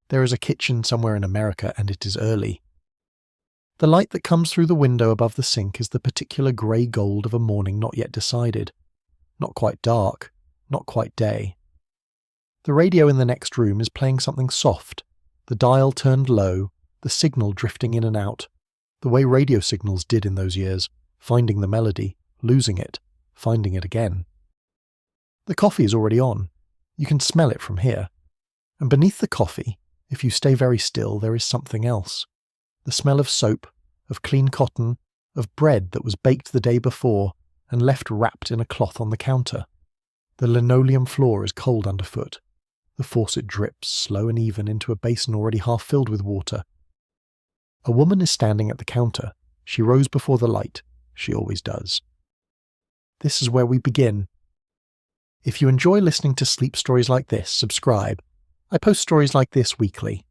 There is a kitchen somewhere in America, and it is early. The light that comes through the window above the sink is the particular grey gold of a morning not yet decided. Not quite dark, not quite day. The radio in the next room is playing something soft, the dial turned low, the signal drifting in and out, the way radio signals did in those years, finding the melody, losing it, finding it again. The coffee is already on. You can smell it from here. And beneath the coffee, if you stay very still, there is something else. The smell of soap, of clean cotton, of bread that was baked the day before and left wrapped in a cloth on the counter. The linoleum floor is cold underfoot. The faucet drips, slow and even, into a basin already half filled with water. A woman is standing at the counter. She rose before the light. She always does. This is where we begin. If you enjoy listening to sleep stories like this, subscribe. I post stories like this weekly.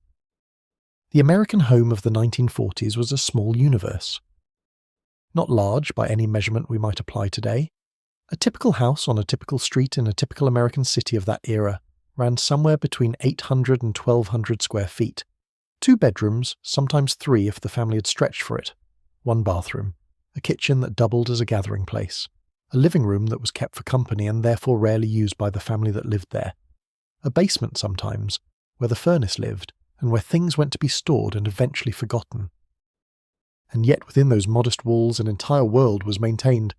The American home of the 1940s was a small universe. Not large by any measurement we might apply today. A typical house on a typical street in a typical American city of that era ran somewhere between 800 and 1,200 square feet. 2 bedrooms, sometimes 3 if the family had stretched for it. 1 bathroom. A kitchen that doubled as a gathering place. A living room that was kept for company and therefore rarely used by the family that lived there. A basement sometimes, where the furnace lived, and where things went to be stored and eventually forgotten. And yet within those modest walls an entire world was maintained.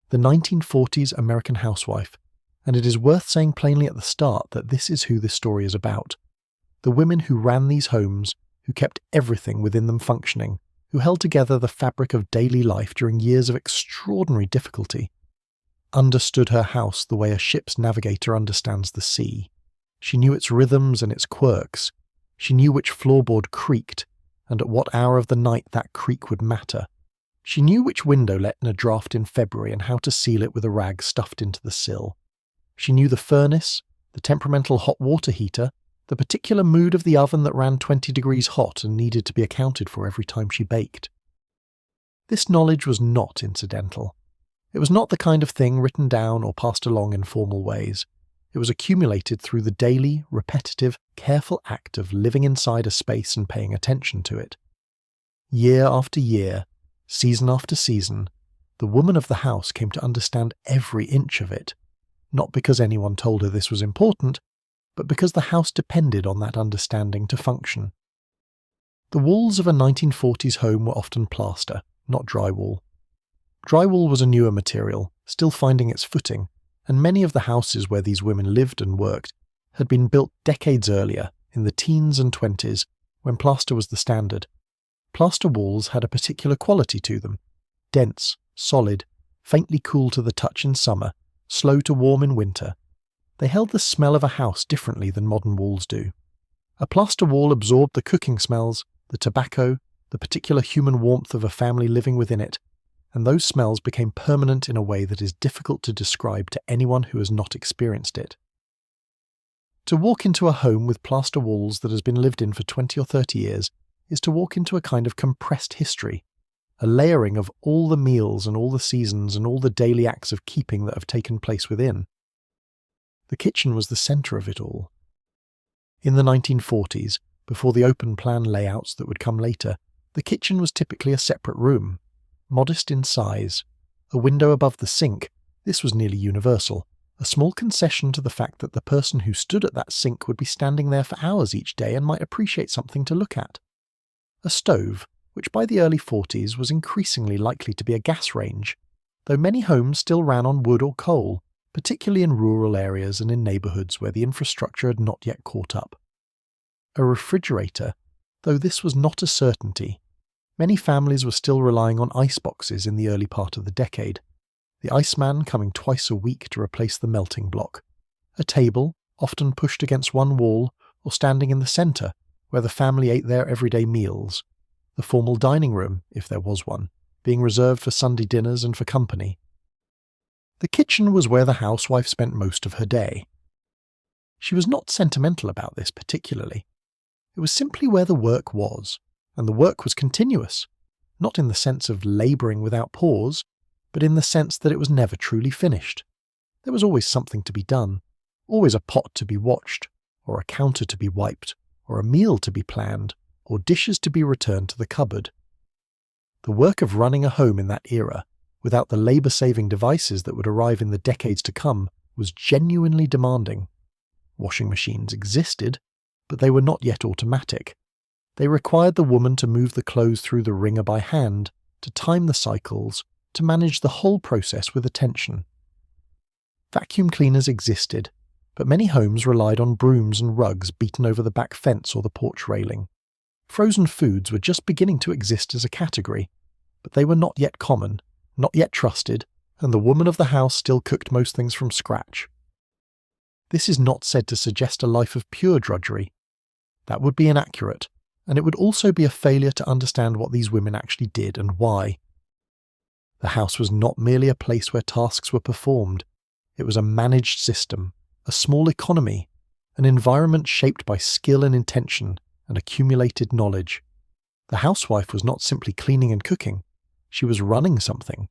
The 1940s American housewife, and it is worth saying plainly at the start that this is who this story is about. The women who ran these homes, who kept everything within them functioning, who held together the fabric of daily life during years of extraordinary difficulty, understood her house the way a ship's navigator understands the sea. She knew its rhythms and its quirks. She knew which floorboard creaked, and at what hour of the night that creak would matter. She knew which window let in a draught in February and how to seal it with a rag stuffed into the sill. She knew the furnace, the temperamental hot water heater, the particular mood of the oven that ran 20 degrees hot and needed to be accounted for every time she baked. This knowledge was not incidental. It was not the kind of thing written down or passed along in formal ways. It was accumulated through the daily, repetitive, careful act of living inside a space and paying attention to it. Year after year, season after season, the woman of the house came to understand every inch of it, not because anyone told her this was important, but because the house depended on that understanding to function. The walls of a 1940s home were often plaster, not drywall. Drywall was a newer material, still finding its footing, and many of the houses where these women lived and worked had been built decades earlier, in the teens and 20s, when plaster was the standard. Plaster walls had a particular quality to them: dense, solid, faintly cool to the touch in summer, slow to warm in winter. They held the smell of a house differently than modern walls do. A plaster wall absorbed the cooking smells, the tobacco, the particular human warmth of a family living within it, and those smells became permanent in a way that is difficult to describe to anyone who has not experienced it. To walk into a home with plaster walls that has been lived in for 20 or 30 years is to walk into a kind of compressed history, a layering of all the meals and all the seasons and all the daily acts of keeping that have taken place within. The kitchen was the centre of it all. In the 1940s, before the open plan layouts that would come later, the kitchen was typically a separate room, modest in size, a window above the sink. This was nearly universal, a small concession to the fact that the person who stood at that sink would be standing there for hours each day and might appreciate something to look at. A stove, which by the early 40s was increasingly likely to be a gas range, though many homes still ran on wood or coal, particularly in rural areas and in neighbourhoods where the infrastructure had not yet caught up. A refrigerator, though this was not a certainty. Many families were still relying on ice boxes in the early part of the decade, the iceman coming twice a week to replace the melting block. A table, often pushed against one wall or standing in the centre, where the family ate their everyday meals. The formal dining room, if there was one, being reserved for Sunday dinners and for company. The kitchen was where the housewife spent most of her day. She was not sentimental about this particularly. It was simply where the work was, and the work was continuous, not in the sense of labouring without pause, but in the sense that it was never truly finished. There was always something to be done, always a pot to be watched, or a counter to be wiped, or a meal to be planned, or dishes to be returned to the cupboard. The work of running a home in that era, without the labour-saving devices that would arrive in the decades to come, was genuinely demanding. Washing machines existed, but they were not yet automatic. They required the woman to move the clothes through the wringer by hand, to time the cycles, to manage the whole process with attention. Vacuum cleaners existed, but many homes relied on brooms and rugs beaten over the back fence or the porch railing. Frozen foods were just beginning to exist as a category, but they were not yet common, not yet trusted, and the woman of the house still cooked most things from scratch. This is not said to suggest a life of pure drudgery. That would be inaccurate, and it would also be a failure to understand what these women actually did and why. The house was not merely a place where tasks were performed. It was a managed system, a small economy, an environment shaped by skill and intention and accumulated knowledge. The housewife was not simply cleaning and cooking. She was running something.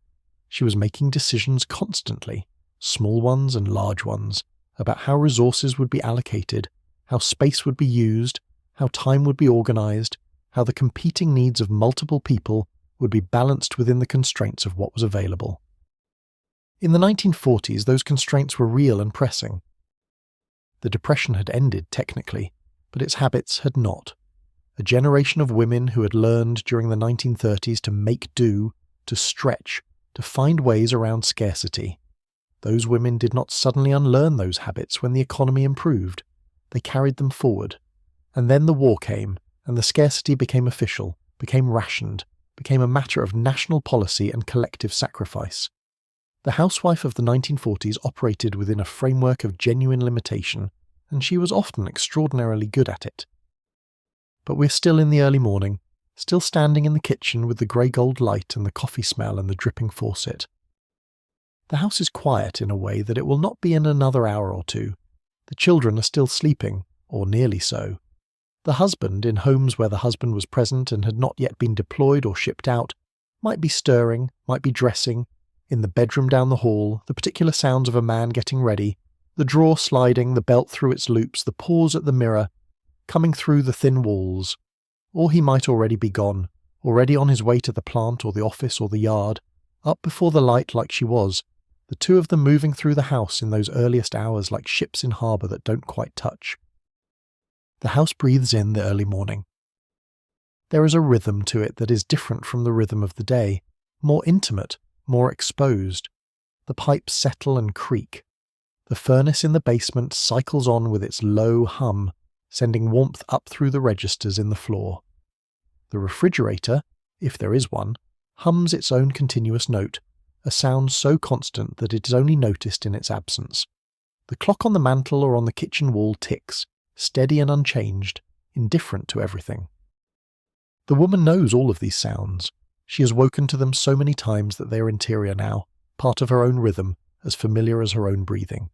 She was making decisions constantly, small ones and large ones, about how resources would be allocated, how space would be used, how time would be organized, how the competing needs of multiple people would be balanced within the constraints of what was available. In the 1940s, those constraints were real and pressing. The Depression had ended, technically, but its habits had not. A generation of women who had learned during the 1930s to make do, to stretch, to find ways around scarcity. Those women did not suddenly unlearn those habits when the economy improved. They carried them forward. And then the war came, and the scarcity became official, became rationed, became a matter of national policy and collective sacrifice. The housewife of the 1940s operated within a framework of genuine limitation, and she was often extraordinarily good at it. But we're still in the early morning, still standing in the kitchen with the grey gold light and the coffee smell and the dripping faucet. The house is quiet in a way that it will not be in another hour or two. The children are still sleeping, or nearly so. The husband, in homes where the husband was present and had not yet been deployed or shipped out, might be stirring, might be dressing. In the bedroom down the hall, the particular sounds of a man getting ready, the drawer sliding, the belt through its loops, the pause at the mirror, coming through the thin walls. Or he might already be gone, already on his way to the plant or the office or the yard, up before the light like she was, the two of them moving through the house in those earliest hours like ships in harbour that don't quite touch. The house breathes in the early morning. There is a rhythm to it that is different from the rhythm of the day, more intimate, more exposed. The pipes settle and creak. The furnace in the basement cycles on with its low hum, sending warmth up through the registers in the floor. The refrigerator, if there is one, hums its own continuous note, a sound so constant that it is only noticed in its absence. The clock on the mantel or on the kitchen wall ticks, steady and unchanged, indifferent to everything. The woman knows all of these sounds. She has woken to them so many times that they are interior now, part of her own rhythm, as familiar as her own breathing.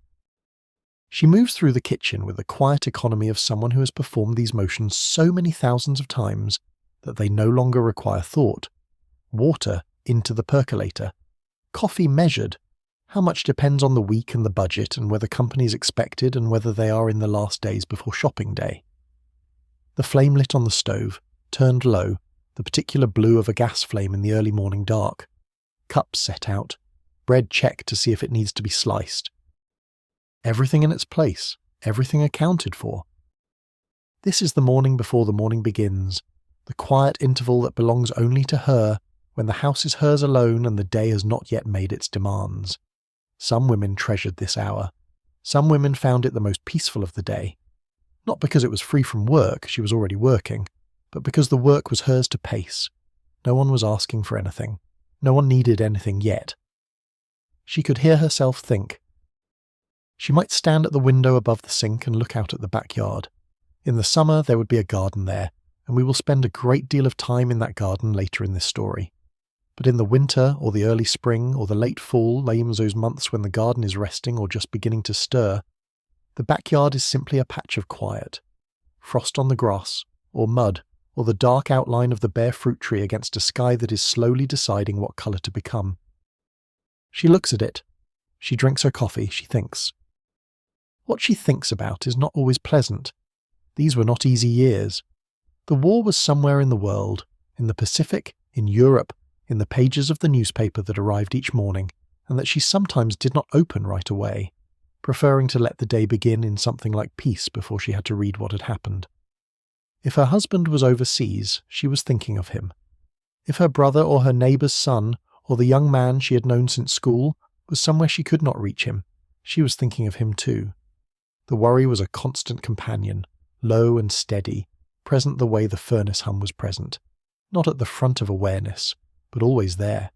She moves through the kitchen with the quiet economy of someone who has performed these motions so many thousands of times that they no longer require thought. Water into the percolator. Coffee measured. How much depends on the week and the budget and whether companies expected and whether they are in the last days before shopping day. The flame lit on the stove, turned low, the particular blue of a gas flame in the early morning dark. Cups set out. Bread checked to see if it needs to be sliced. Everything in its place, everything accounted for. This is the morning before the morning begins, the quiet interval that belongs only to her, when the house is hers alone and the day has not yet made its demands. Some women treasured this hour. Some women found it the most peaceful of the day. Not because it was free from work, she was already working, but because the work was hers to pace. No one was asking for anything. No one needed anything yet. She could hear herself think. She might stand at the window above the sink and look out at the backyard. In the summer there would be a garden there, and we will spend a great deal of time in that garden later in this story. But in the winter or the early spring or the late fall, names those months when the garden is resting or just beginning to stir, the backyard is simply a patch of quiet. Frost on the grass, or mud, or the dark outline of the bare fruit tree against a sky that is slowly deciding what colour to become. She looks at it. She drinks her coffee, she thinks. What she thinks about is not always pleasant. These were not easy years. The war was somewhere in the world, in the Pacific, in Europe, in the pages of the newspaper that arrived each morning, and that she sometimes did not open right away, preferring to let the day begin in something like peace before she had to read what had happened. If her husband was overseas, she was thinking of him. If her brother or her neighbour's son, or the young man she had known since school, was somewhere she could not reach him, she was thinking of him too. The worry was a constant companion, low and steady, present the way the furnace hum was present, not at the front of awareness, but always there.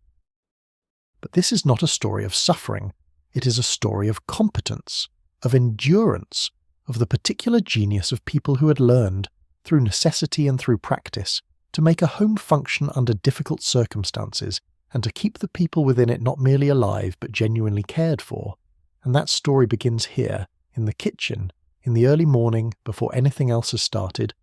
But this is not a story of suffering, it is a story of competence, of endurance, of the particular genius of people who had learned, through necessity and through practice, to make a home function under difficult circumstances and to keep the people within it not merely alive but genuinely cared for. And that story begins here, in the kitchen, in the early morning before anything else has started,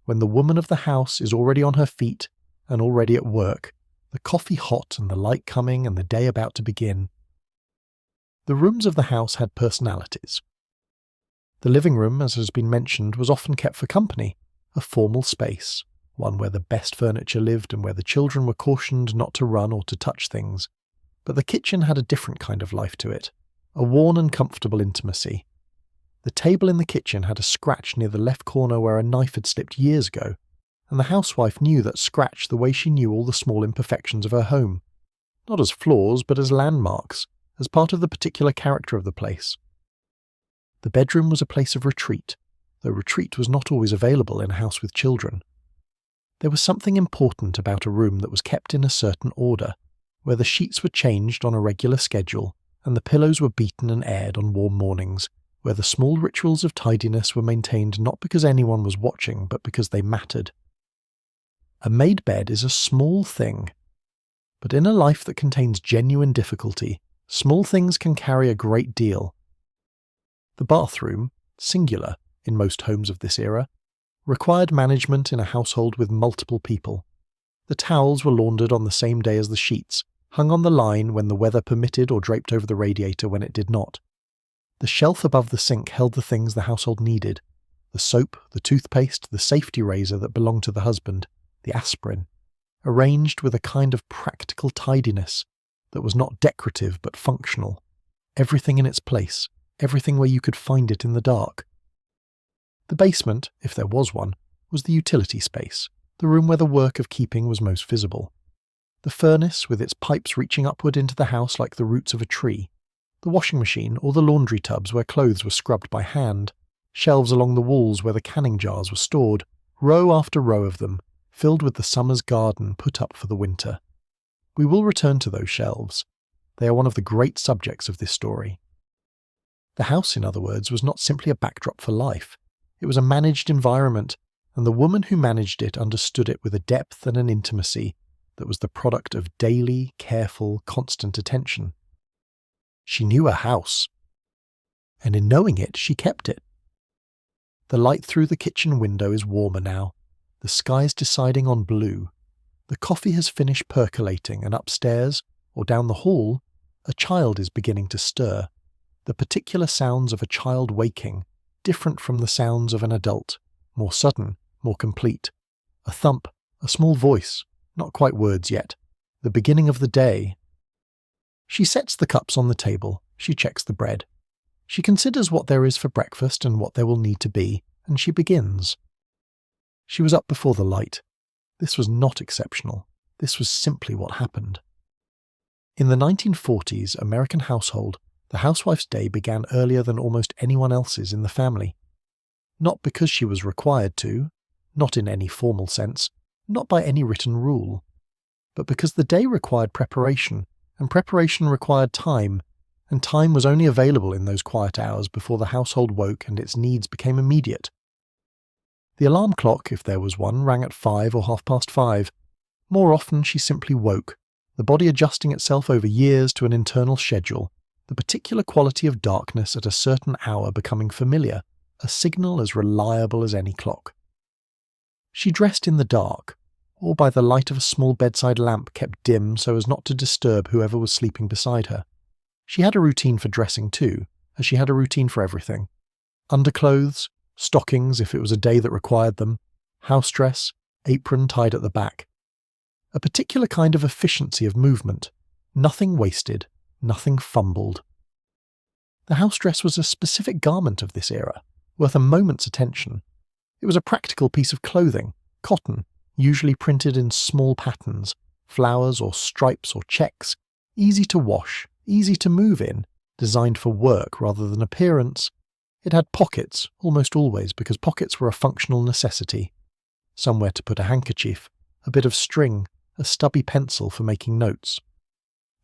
when the woman of the house is already on her feet and already at work, the coffee hot and the light coming and the day about to begin. The rooms of the house had personalities. The living room, as has been mentioned, was often kept for company, a formal space, one where the best furniture lived and where the children were cautioned not to run or to touch things. But the kitchen had a different kind of life to it, a worn and comfortable intimacy. The table in the kitchen had a scratch near the left corner where a knife had slipped years ago, and the housewife knew that scratch the way she knew all the small imperfections of her home, not as flaws but as landmarks, as part of the particular character of the place. The bedroom was a place of retreat, though retreat was not always available in a house with children. There was something important about a room that was kept in a certain order, where the sheets were changed on a regular schedule, and the pillows were beaten and aired on warm mornings, where the small rituals of tidiness were maintained not because anyone was watching, but because they mattered. A made bed is a small thing, but in a life that contains genuine difficulty, small things can carry a great deal. The bathroom, singular in most homes of this era, required management in a household with multiple people. The towels were laundered on the same day as the sheets, hung on the line when the weather permitted or draped over the radiator when it did not. The shelf above the sink held the things the household needed: the soap, the toothpaste, the safety razor that belonged to the husband, the aspirin, arranged with a kind of practical tidiness that was not decorative but functional, everything in its place, everything where you could find it in the dark. The basement, if there was one, was the utility space, the room where the work of keeping was most visible. The furnace, with its pipes reaching upward into the house like the roots of a tree, the washing machine or the laundry tubs where clothes were scrubbed by hand, shelves along the walls where the canning jars were stored, row after row of them, filled with the summer's garden put up for the winter. We will return to those shelves. They are one of the great subjects of this story. The house, in other words, was not simply a backdrop for life. It was a managed environment, and the woman who managed it understood it with a depth and an intimacy that was the product of daily, careful, constant attention. She knew her house, and in knowing it, she kept it. The light through the kitchen window is warmer now. The sky's deciding on blue. The coffee has finished percolating, and upstairs, or down the hall, a child is beginning to stir. The particular sounds of a child waking, different from the sounds of an adult, more sudden, more complete. A thump, a small voice, not quite words yet. The beginning of the day. She sets the cups on the table, she checks the bread. She considers what there is for breakfast and what there will need to be, and she begins. She was up before the light. This was not exceptional. This was simply what happened. In the 1940s American household, the housewife's day began earlier than almost anyone else's in the family. Not because she was required to, not in any formal sense, not by any written rule, but because the day required preparation, and preparation required time, and time was only available in those quiet hours before the household woke and its needs became immediate. The alarm clock, if there was one, rang at 5 or 5:30. More often she simply woke, the body adjusting itself over years to an internal schedule, the particular quality of darkness at a certain hour becoming familiar, a signal as reliable as any clock. She dressed in the dark, or by the light of a small bedside lamp kept dim so as not to disturb whoever was sleeping beside her. She had a routine for dressing too, as she had a routine for everything. Underclothes, stockings if it was a day that required them, house dress, apron tied at the back. A particular kind of efficiency of movement, nothing wasted, nothing fumbled. The house dress was a specific garment of this era, worth a moment's attention. It was a practical piece of clothing, cotton, usually printed in small patterns, flowers or stripes or checks, easy to wash, easy to move in, designed for work rather than appearance. It had pockets, almost always, because pockets were a functional necessity. Somewhere to put a handkerchief, a bit of string, a stubby pencil for making notes.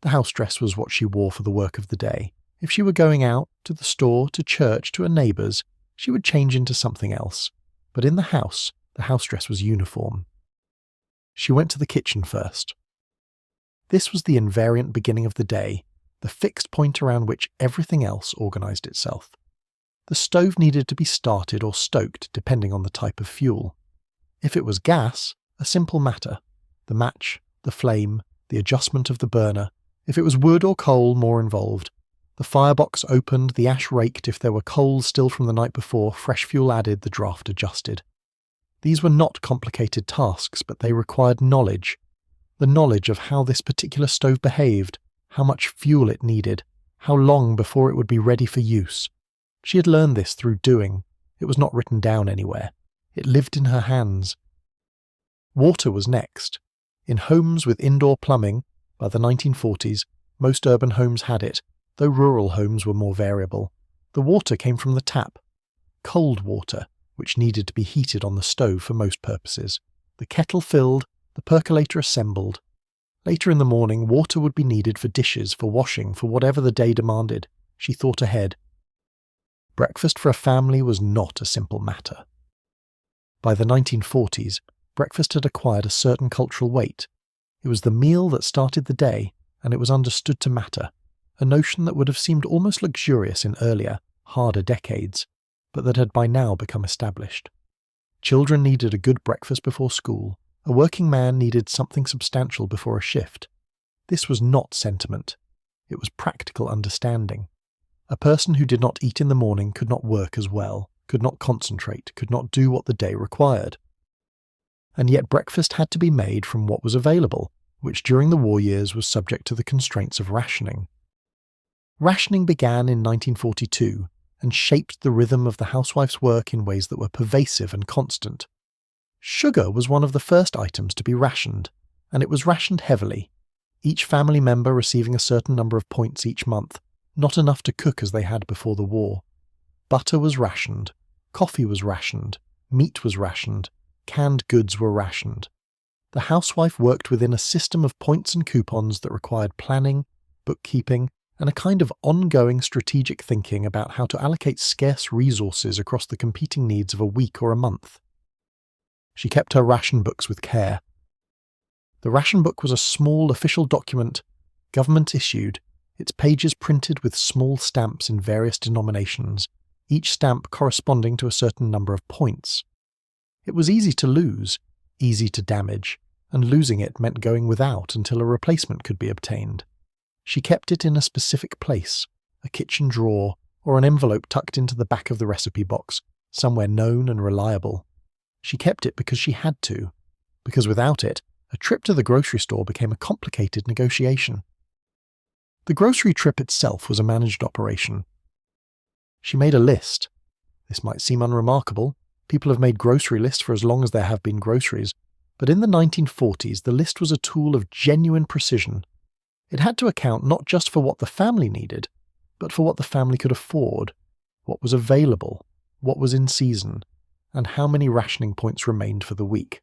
The house dress was what she wore for the work of the day. If she were going out, to the store, to church, to a neighbour's, she would change into something else. But in the house dress was uniform. She went to the kitchen first. This was the invariant beginning of the day, the fixed point around which everything else organised itself. The stove needed to be started or stoked depending on the type of fuel. If it was gas, a simple matter. The match, the flame, the adjustment of the burner. If it was wood or coal, more involved. The firebox opened, the ash raked, if there were coals still from the night before, fresh fuel added, the draft adjusted. These were not complicated tasks, but they required knowledge. The knowledge of how this particular stove behaved, how much fuel it needed, how long before it would be ready for use. She had learned this through doing. It was not written down anywhere. It lived in her hands. Water was next. In homes with indoor plumbing, by the 1940s, most urban homes had it, though rural homes were more variable. The water came from the tap. Cold water, which needed to be heated on the stove for most purposes. The kettle filled, the percolator assembled. Later in the morning, water would be needed for dishes, for washing, for whatever the day demanded. She thought ahead. Breakfast for a family was not a simple matter. By the 1940s, breakfast had acquired a certain cultural weight. It was the meal that started the day, and it was understood to matter, a notion that would have seemed almost luxurious in earlier, harder decades, but that had by now become established. Children needed a good breakfast before school. A working man needed something substantial before a shift. This was not sentiment. It was practical understanding. A person who did not eat in the morning could not work as well, could not concentrate, could not do what the day required. And yet breakfast had to be made from what was available, which during the war years was subject to the constraints of rationing. Rationing began in 1942 and shaped the rhythm of the housewife's work in ways that were pervasive and constant. Sugar was one of the first items to be rationed, and it was rationed heavily, each family member receiving a certain number of points each month, not enough to cook as they had before the war. Butter was rationed, coffee was rationed, meat was rationed, canned goods were rationed. The housewife worked within a system of points and coupons that required planning, bookkeeping, and a kind of ongoing strategic thinking about how to allocate scarce resources across the competing needs of a week or a month. She kept her ration books with care. The ration book was a small official document, government issued, its pages printed with small stamps in various denominations, each stamp corresponding to a certain number of points. It was easy to lose, easy to damage, and losing it meant going without until a replacement could be obtained. She kept it in a specific place, a kitchen drawer, or an envelope tucked into the back of the recipe box, somewhere known and reliable. She kept it because she had to, because without it, a trip to the grocery store became a complicated negotiation. The grocery trip itself was a managed operation. She made a list. This might seem unremarkable. People have made grocery lists for as long as there have been groceries, but in the 1940s the list was a tool of genuine precision. It had to account not just for what the family needed, but for what the family could afford, what was available, what was in season, and how many rationing points remained for the week.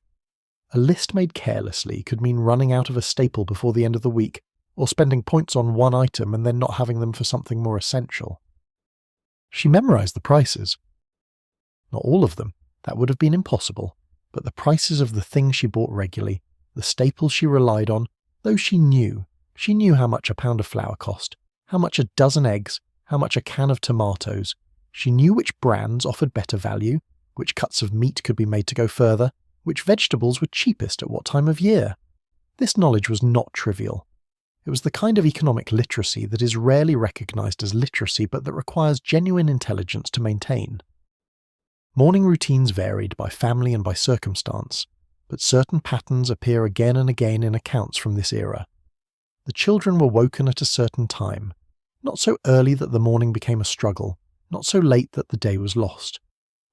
A list made carelessly could mean running out of a staple before the end of the week, or spending points on one item and then not having them for something more essential. She memorized the prices. Not all of them, that would have been impossible, but the prices of the things she bought regularly, the staples she relied on, those she knew how much a pound of flour cost, how much a dozen eggs, how much a can of tomatoes. She knew which brands offered better value, which cuts of meat could be made to go further, which vegetables were cheapest at what time of year. This knowledge was not trivial. It was the kind of economic literacy that is rarely recognized as literacy but that requires genuine intelligence to maintain. Morning routines varied by family and by circumstance, but certain patterns appear again and again in accounts from this era. The children were woken at a certain time, not so early that the morning became a struggle, not so late that the day was lost.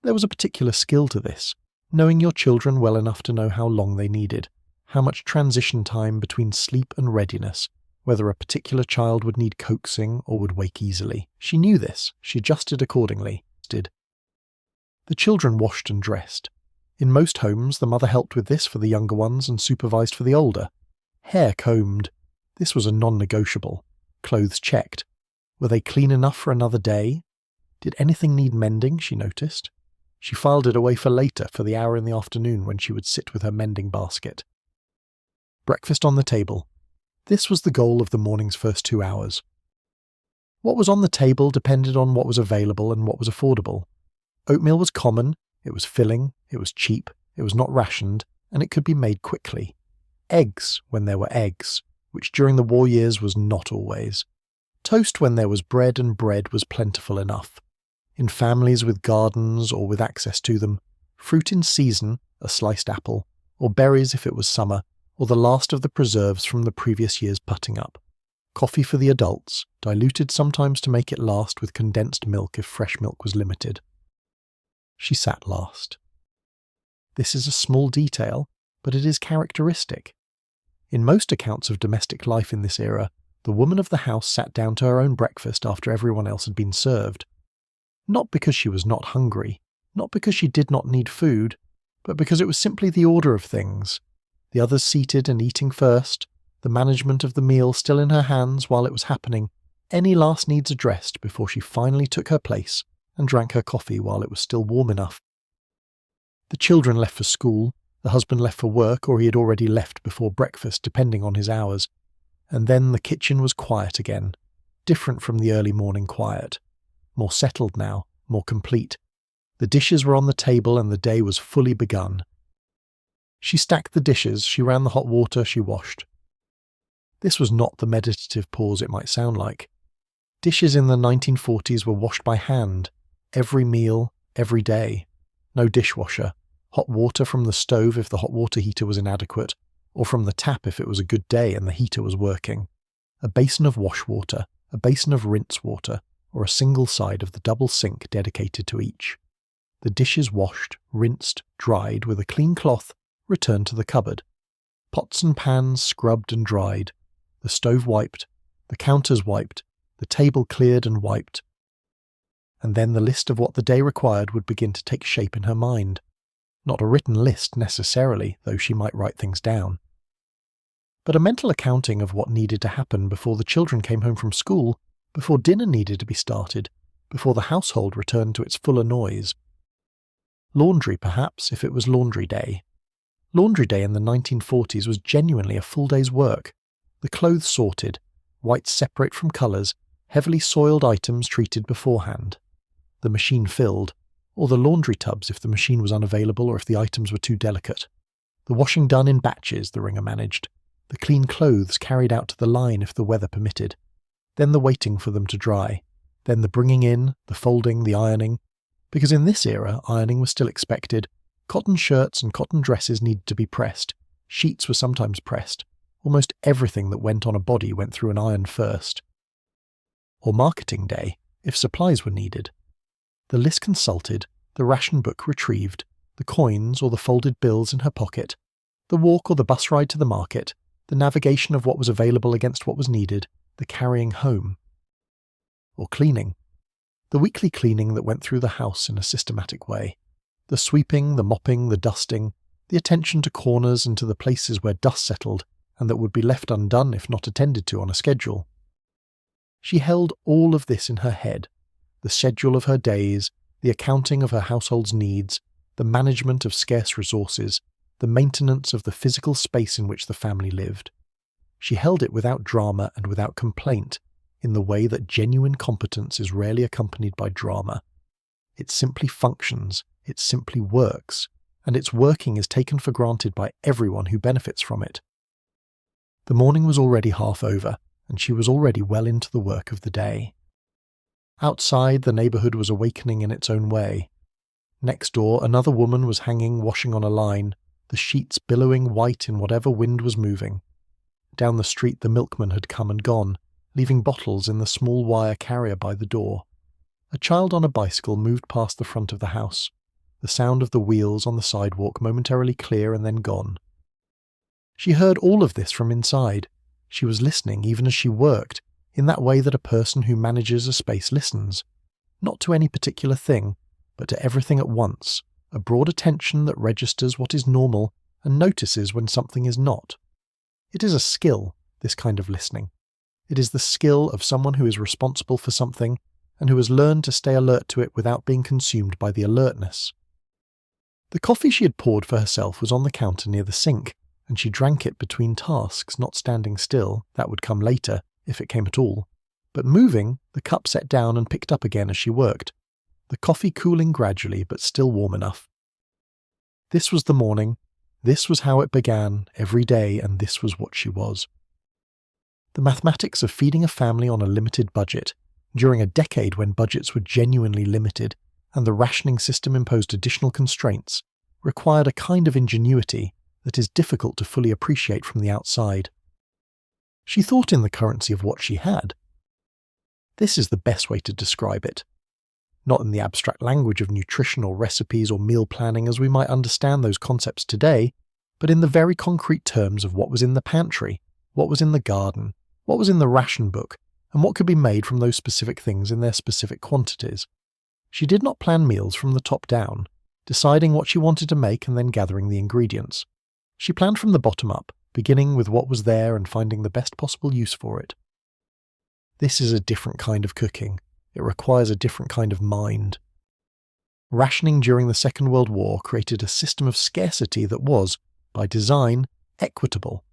There was a particular skill to this, knowing your children well enough to know how long they needed, how much transition time between sleep and readiness, whether a particular child would need coaxing or would wake easily. She knew this, she adjusted accordingly. The children washed and dressed. In most homes, the mother helped with this for the younger ones and supervised for the older. Hair combed. This was a non-negotiable. Clothes checked. Were they clean enough for another day? Did anything need mending, she noticed? She filed it away for later, for the hour in the afternoon when she would sit with her mending basket. Breakfast on the table. This was the goal of the morning's first 2 hours. What was on the table depended on what was available and what was affordable. Oatmeal was common, it was filling, it was cheap, it was not rationed, and it could be made quickly. Eggs, when there were eggs, which during the war years was not always. Toast when there was bread, and bread was plentiful enough. In families with gardens or with access to them, fruit in season, a sliced apple, or berries if it was summer, or the last of the preserves from the previous year's putting up. Coffee for the adults, diluted sometimes to make it last with condensed milk if fresh milk was limited. She sat last. This is a small detail, but it is characteristic. In most accounts of domestic life in this era, the woman of the house sat down to her own breakfast after everyone else had been served. Not because she was not hungry, not because she did not need food, but because it was simply the order of things. The others seated and eating first, the management of the meal still in her hands while it was happening, any last needs addressed before she finally took her place and drank her coffee while it was still warm enough. The children left for school, the husband left for work, or he had already left before breakfast, depending on his hours. And then the kitchen was quiet again, different from the early morning quiet. More settled now, more complete. The dishes were on the table and the day was fully begun. She stacked the dishes, she ran the hot water, she washed. This was not the meditative pause it might sound like. Dishes in the 1940s were washed by hand, every meal, every day. No dishwasher, hot water from the stove if the hot water heater was inadequate, or from the tap if it was a good day and the heater was working. A basin of wash water, a basin of rinse water, or a single side of the double sink dedicated to each. The dishes washed, rinsed, dried with a clean cloth, returned to the cupboard. Pots and pans scrubbed and dried. The stove wiped, the counters wiped, the table cleared and wiped. And then the list of what the day required would begin to take shape in her mind. Not a written list necessarily, though she might write things down. But a mental accounting of what needed to happen before the children came home from school, before dinner needed to be started, before the household returned to its fuller noise. Laundry, perhaps, if it was laundry day. Laundry day in the 1940s was genuinely a full day's work. The clothes sorted, whites separate from colours, heavily soiled items treated beforehand. The machine filled, or the laundry tubs if the machine was unavailable or if the items were too delicate. The washing done in batches, the wringer managed. The clean clothes carried out to the line if the weather permitted. Then the waiting for them to dry. Then the bringing in, the folding, the ironing. Because in this era, ironing was still expected. Cotton shirts and cotton dresses needed to be pressed. Sheets were sometimes pressed. Almost everything that went on a body went through an iron first. Or marketing day, if supplies were needed. The list consulted, the ration book retrieved, the coins or the folded bills in her pocket, the walk or the bus ride to the market, the navigation of what was available against what was needed, the carrying home. Or cleaning. The weekly cleaning that went through the house in a systematic way. The sweeping, the mopping, the dusting, the attention to corners and to the places where dust settled and that would be left undone if not attended to on a schedule. She held all of this in her head, the schedule of her days, the accounting of her household's needs, the management of scarce resources, the maintenance of the physical space in which the family lived. She held it without drama and without complaint, in the way that genuine competence is rarely accompanied by drama. It simply functions, it simply works, and its working is taken for granted by everyone who benefits from it. The morning was already half over, and she was already well into the work of the day. Outside, the neighbourhood was awakening in its own way. Next door, another woman was hanging washing on a line, the sheets billowing white in whatever wind was moving. Down the street the milkman had come and gone, leaving bottles in the small wire carrier by the door. A child on a bicycle moved past the front of the house, the sound of the wheels on the sidewalk momentarily clear and then gone. She heard all of this from inside. She was listening even as she worked, in that way that a person who manages a space listens, not to any particular thing, but to everything at once, a broad attention that registers what is normal and notices when something is not. It is a skill, this kind of listening. It is the skill of someone who is responsible for something and who has learned to stay alert to it without being consumed by the alertness. The coffee she had poured for herself was on the counter near the sink, and she drank it between tasks, not standing still, that would come later, if it came at all, but moving, the cup set down and picked up again as she worked, the coffee cooling gradually but still warm enough. This was the morning, this was how it began, every day, and this was what she was. The mathematics of feeding a family on a limited budget, during a decade when budgets were genuinely limited, and the rationing system imposed additional constraints, required a kind of ingenuity that is difficult to fully appreciate from the outside. She thought in the currency of what she had. This is the best way to describe it. Not in the abstract language of nutrition or recipes or meal planning as we might understand those concepts today, but in the very concrete terms of what was in the pantry, what was in the garden, what was in the ration book, and what could be made from those specific things in their specific quantities. She did not plan meals from the top down, deciding what she wanted to make and then gathering the ingredients. She planned from the bottom up, beginning with what was there and finding the best possible use for it. This is a different kind of cooking. It requires a different kind of mind. Rationing during the Second World War created a system of scarcity that was, by design, equitable.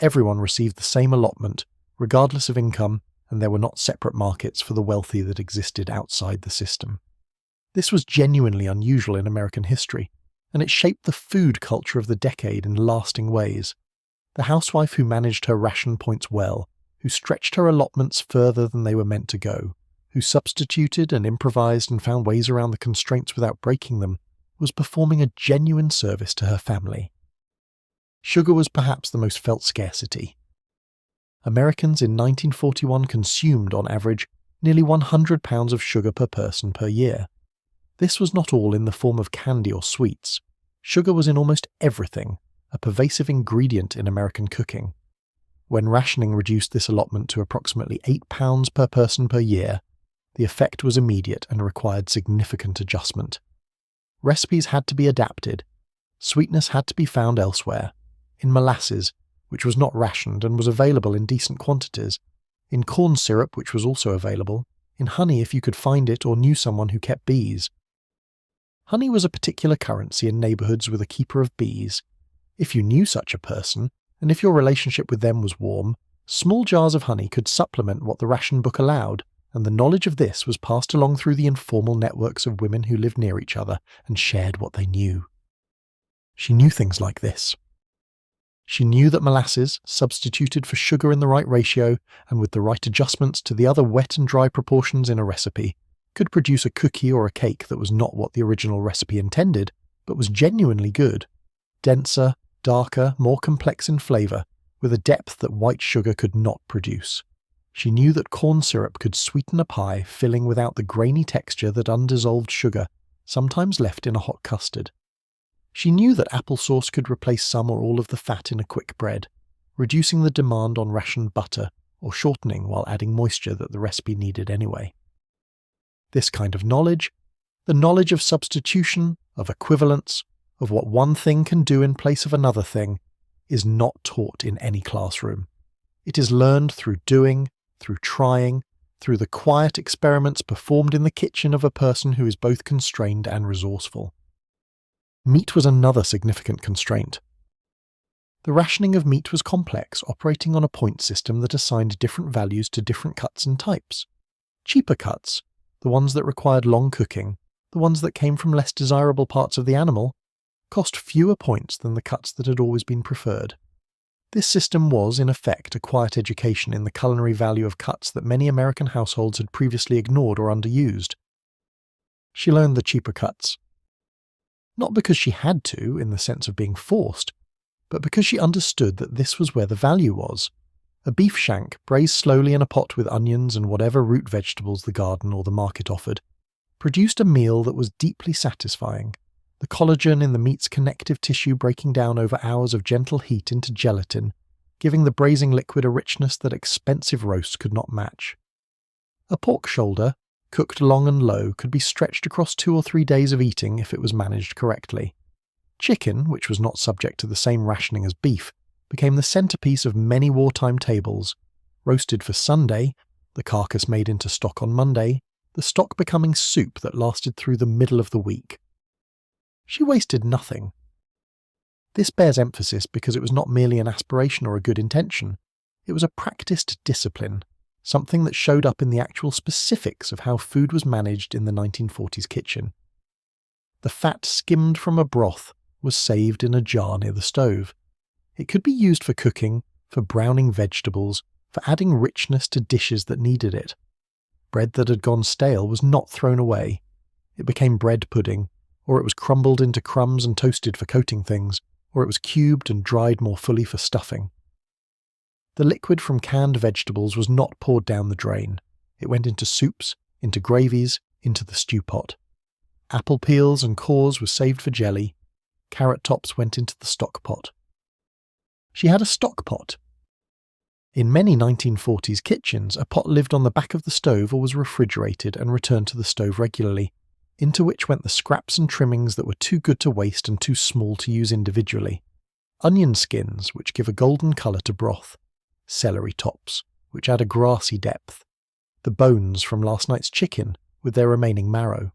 Everyone received the same allotment, regardless of income, and there were not separate markets for the wealthy that existed outside the system. This was genuinely unusual in American history, and it shaped the food culture of the decade in lasting ways. The housewife who managed her ration points well, who stretched her allotments further than they were meant to go, who substituted and improvised and found ways around the constraints without breaking them, was performing a genuine service to her family. Sugar was perhaps the most felt scarcity. Americans in 1941 consumed, on average, nearly 100 pounds of sugar per person per year. This was not all in the form of candy or sweets. Sugar was in almost everything, a pervasive ingredient in American cooking. When rationing reduced this allotment to approximately 8 pounds per person per year, the effect was immediate and required significant adjustment. Recipes had to be adapted. Sweetness had to be found elsewhere, in molasses, which was not rationed and was available in decent quantities, in corn syrup, which was also available, in honey if you could find it or knew someone who kept bees. Honey was a particular currency in neighbourhoods with a keeper of bees. If you knew such a person, and if your relationship with them was warm, small jars of honey could supplement what the ration book allowed, and the knowledge of this was passed along through the informal networks of women who lived near each other and shared what they knew. She knew things like this. She knew that molasses, substituted for sugar in the right ratio and with the right adjustments to the other wet and dry proportions in a recipe, could produce a cookie or a cake that was not what the original recipe intended, but was genuinely good, denser, darker, more complex in flavour, with a depth that white sugar could not produce. She knew that corn syrup could sweeten a pie filling without the grainy texture that undissolved sugar sometimes left in a hot custard. She knew that applesauce could replace some or all of the fat in a quick bread, reducing the demand on rationed butter or shortening while adding moisture that the recipe needed anyway. This kind of knowledge, the knowledge of substitution, of equivalence, of what one thing can do in place of another thing, is not taught in any classroom. It is learned through doing, through trying, through the quiet experiments performed in the kitchen of a person who is both constrained and resourceful. Meat was another significant constraint. The rationing of meat was complex, operating on a point system that assigned different values to different cuts and types. Cheaper cuts, the ones that required long cooking, the ones that came from less desirable parts of the animal, cost fewer points than the cuts that had always been preferred. This system was, in effect, a quiet education in the culinary value of cuts that many American households had previously ignored or underused. She learned the cheaper cuts. Not because she had to, in the sense of being forced, but because she understood that this was where the value was. A beef shank, braised slowly in a pot with onions and whatever root vegetables the garden or the market offered, produced a meal that was deeply satisfying, the collagen in the meat's connective tissue breaking down over hours of gentle heat into gelatin, giving the braising liquid a richness that expensive roasts could not match. A pork shoulder, cooked long and low, could be stretched across 2 or 3 days of eating if it was managed correctly. Chicken, which was not subject to the same rationing as beef, became the centerpiece of many wartime tables, roasted for Sunday, the carcass made into stock on Monday, the stock becoming soup that lasted through the middle of the week. She wasted nothing. This bears emphasis because it was not merely an aspiration or a good intention. It was a practiced discipline, something that showed up in the actual specifics of how food was managed in the 1940s kitchen. The fat skimmed from a broth was saved in a jar near the stove. It could be used for cooking, for browning vegetables, for adding richness to dishes that needed it. Bread that had gone stale was not thrown away. It became bread pudding, or it was crumbled into crumbs and toasted for coating things, or it was cubed and dried more fully for stuffing. The liquid from canned vegetables was not poured down the drain. It went into soups, into gravies, into the stew pot. Apple peels and cores were saved for jelly. Carrot tops went into the stock pot. She had a stock pot. In many 1940s kitchens, a pot lived on the back of the stove or was refrigerated and returned to the stove regularly, into which went the scraps and trimmings that were too good to waste and too small to use individually. Onion skins, which give a golden colour to broth. Celery tops, which add a grassy depth. The bones from last night's chicken, with their remaining marrow.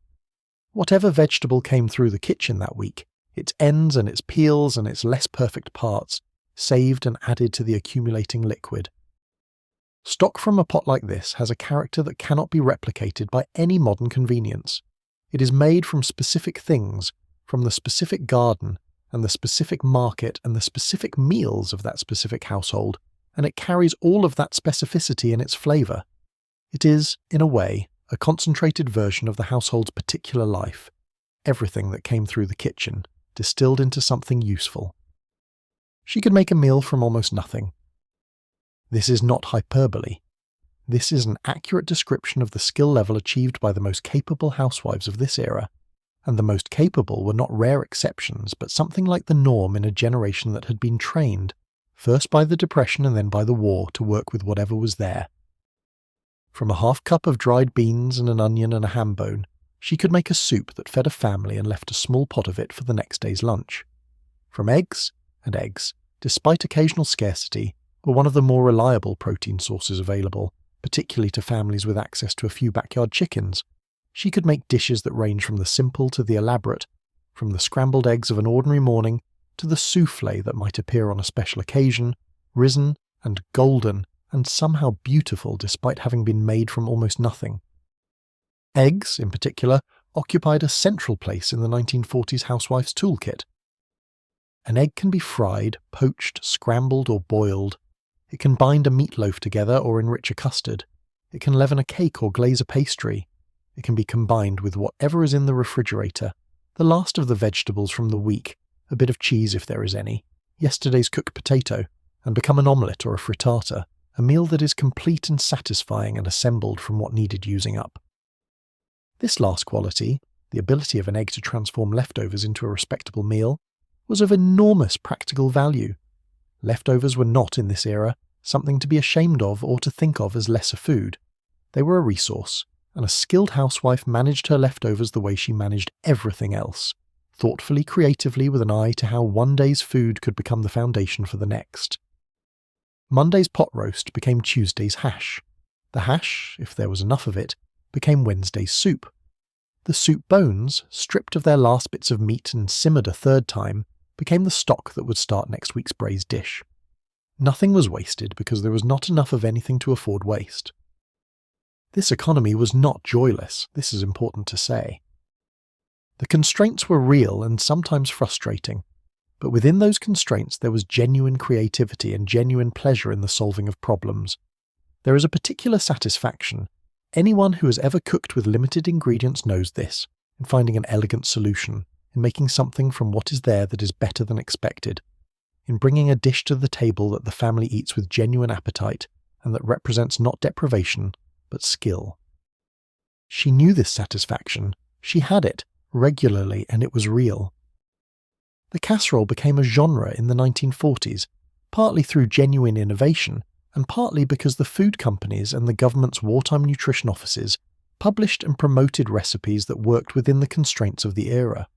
Whatever vegetable came through the kitchen that week, its ends and its peels and its less perfect parts, saved and added to the accumulating liquid. Stock from a pot like this has a character that cannot be replicated by any modern convenience. It is made from specific things, from the specific garden, and the specific market and the specific meals of that specific household, and it carries all of that specificity in its flavour. It is, in a way, a concentrated version of the household's particular life, everything that came through the kitchen, distilled into something useful. She could make a meal from almost nothing. This is not hyperbole. This is an accurate description of the skill level achieved by the most capable housewives of this era, and the most capable were not rare exceptions, but something like the norm in a generation that had been trained, first by the Depression and then by the war, to work with whatever was there. From a half cup of dried beans and an onion and a ham bone, she could make a soup that fed a family and left a small pot of it for the next day's lunch. From eggs, and eggs, despite occasional scarcity, were one of the more reliable protein sources available, particularly to families with access to a few backyard chickens. She could make dishes that range from the simple to the elaborate, from the scrambled eggs of an ordinary morning to the soufflé that might appear on a special occasion, risen and golden and somehow beautiful despite having been made from almost nothing. Eggs, in particular, occupied a central place in the 1940s housewife's toolkit. An egg can be fried, poached, scrambled or boiled. It can bind a meatloaf together or enrich a custard. It can leaven a cake or glaze a pastry. It can be combined with whatever is in the refrigerator, the last of the vegetables from the week, a bit of cheese if there is any, yesterday's cooked potato, and become an omelette or a frittata, a meal that is complete and satisfying and assembled from what needed using up. This last quality, the ability of an egg to transform leftovers into a respectable meal, was of enormous practical value. Leftovers were not, in this era, something to be ashamed of or to think of as lesser food. They were a resource, and a skilled housewife managed her leftovers the way she managed everything else, thoughtfully, creatively, with an eye to how one day's food could become the foundation for the next. Monday's pot roast became Tuesday's hash. The hash, if there was enough of it, became Wednesday's soup. The soup bones, stripped of their last bits of meat and simmered a third time, became the stock that would start next week's braised dish. Nothing was wasted because there was not enough of anything to afford waste. This economy was not joyless, this is important to say. The constraints were real and sometimes frustrating, but within those constraints there was genuine creativity and genuine pleasure in the solving of problems. There is a particular satisfaction. Anyone who has ever cooked with limited ingredients knows this, in finding an elegant solution, in making something from what is there that is better than expected, in bringing a dish to the table that the family eats with genuine appetite and that represents not deprivation, but skill. She knew this satisfaction. She had it, regularly, and it was real. The casserole became a genre in the 1940s, partly through genuine innovation, and partly because the food companies and the government's wartime nutrition offices published and promoted recipes that worked within the constraints of the era.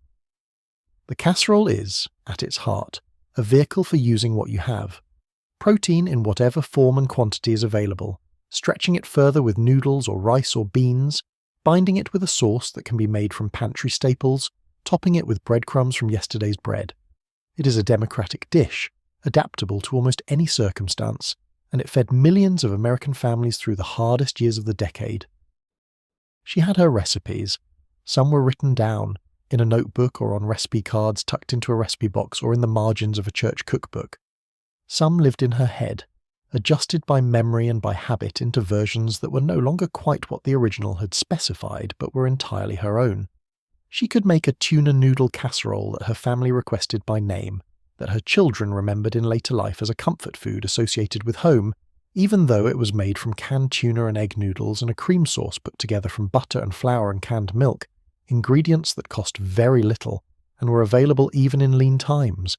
The casserole is, at its heart, a vehicle for using what you have. Protein in whatever form and quantity is available, stretching it further with noodles or rice or beans, binding it with a sauce that can be made from pantry staples, topping it with breadcrumbs from yesterday's bread. It is a democratic dish, adaptable to almost any circumstance, and it fed millions of American families through the hardest years of the decade. She had her recipes. Some were written down, in a notebook or on recipe cards tucked into a recipe box or in the margins of a church cookbook. Some lived in her head, adjusted by memory and by habit into versions that were no longer quite what the original had specified, but were entirely her own. She could make a tuna noodle casserole that her family requested by name, that her children remembered in later life as a comfort food associated with home, even though it was made from canned tuna and egg noodles and a cream sauce put together from butter and flour and canned milk, ingredients that cost very little and were available even in lean times.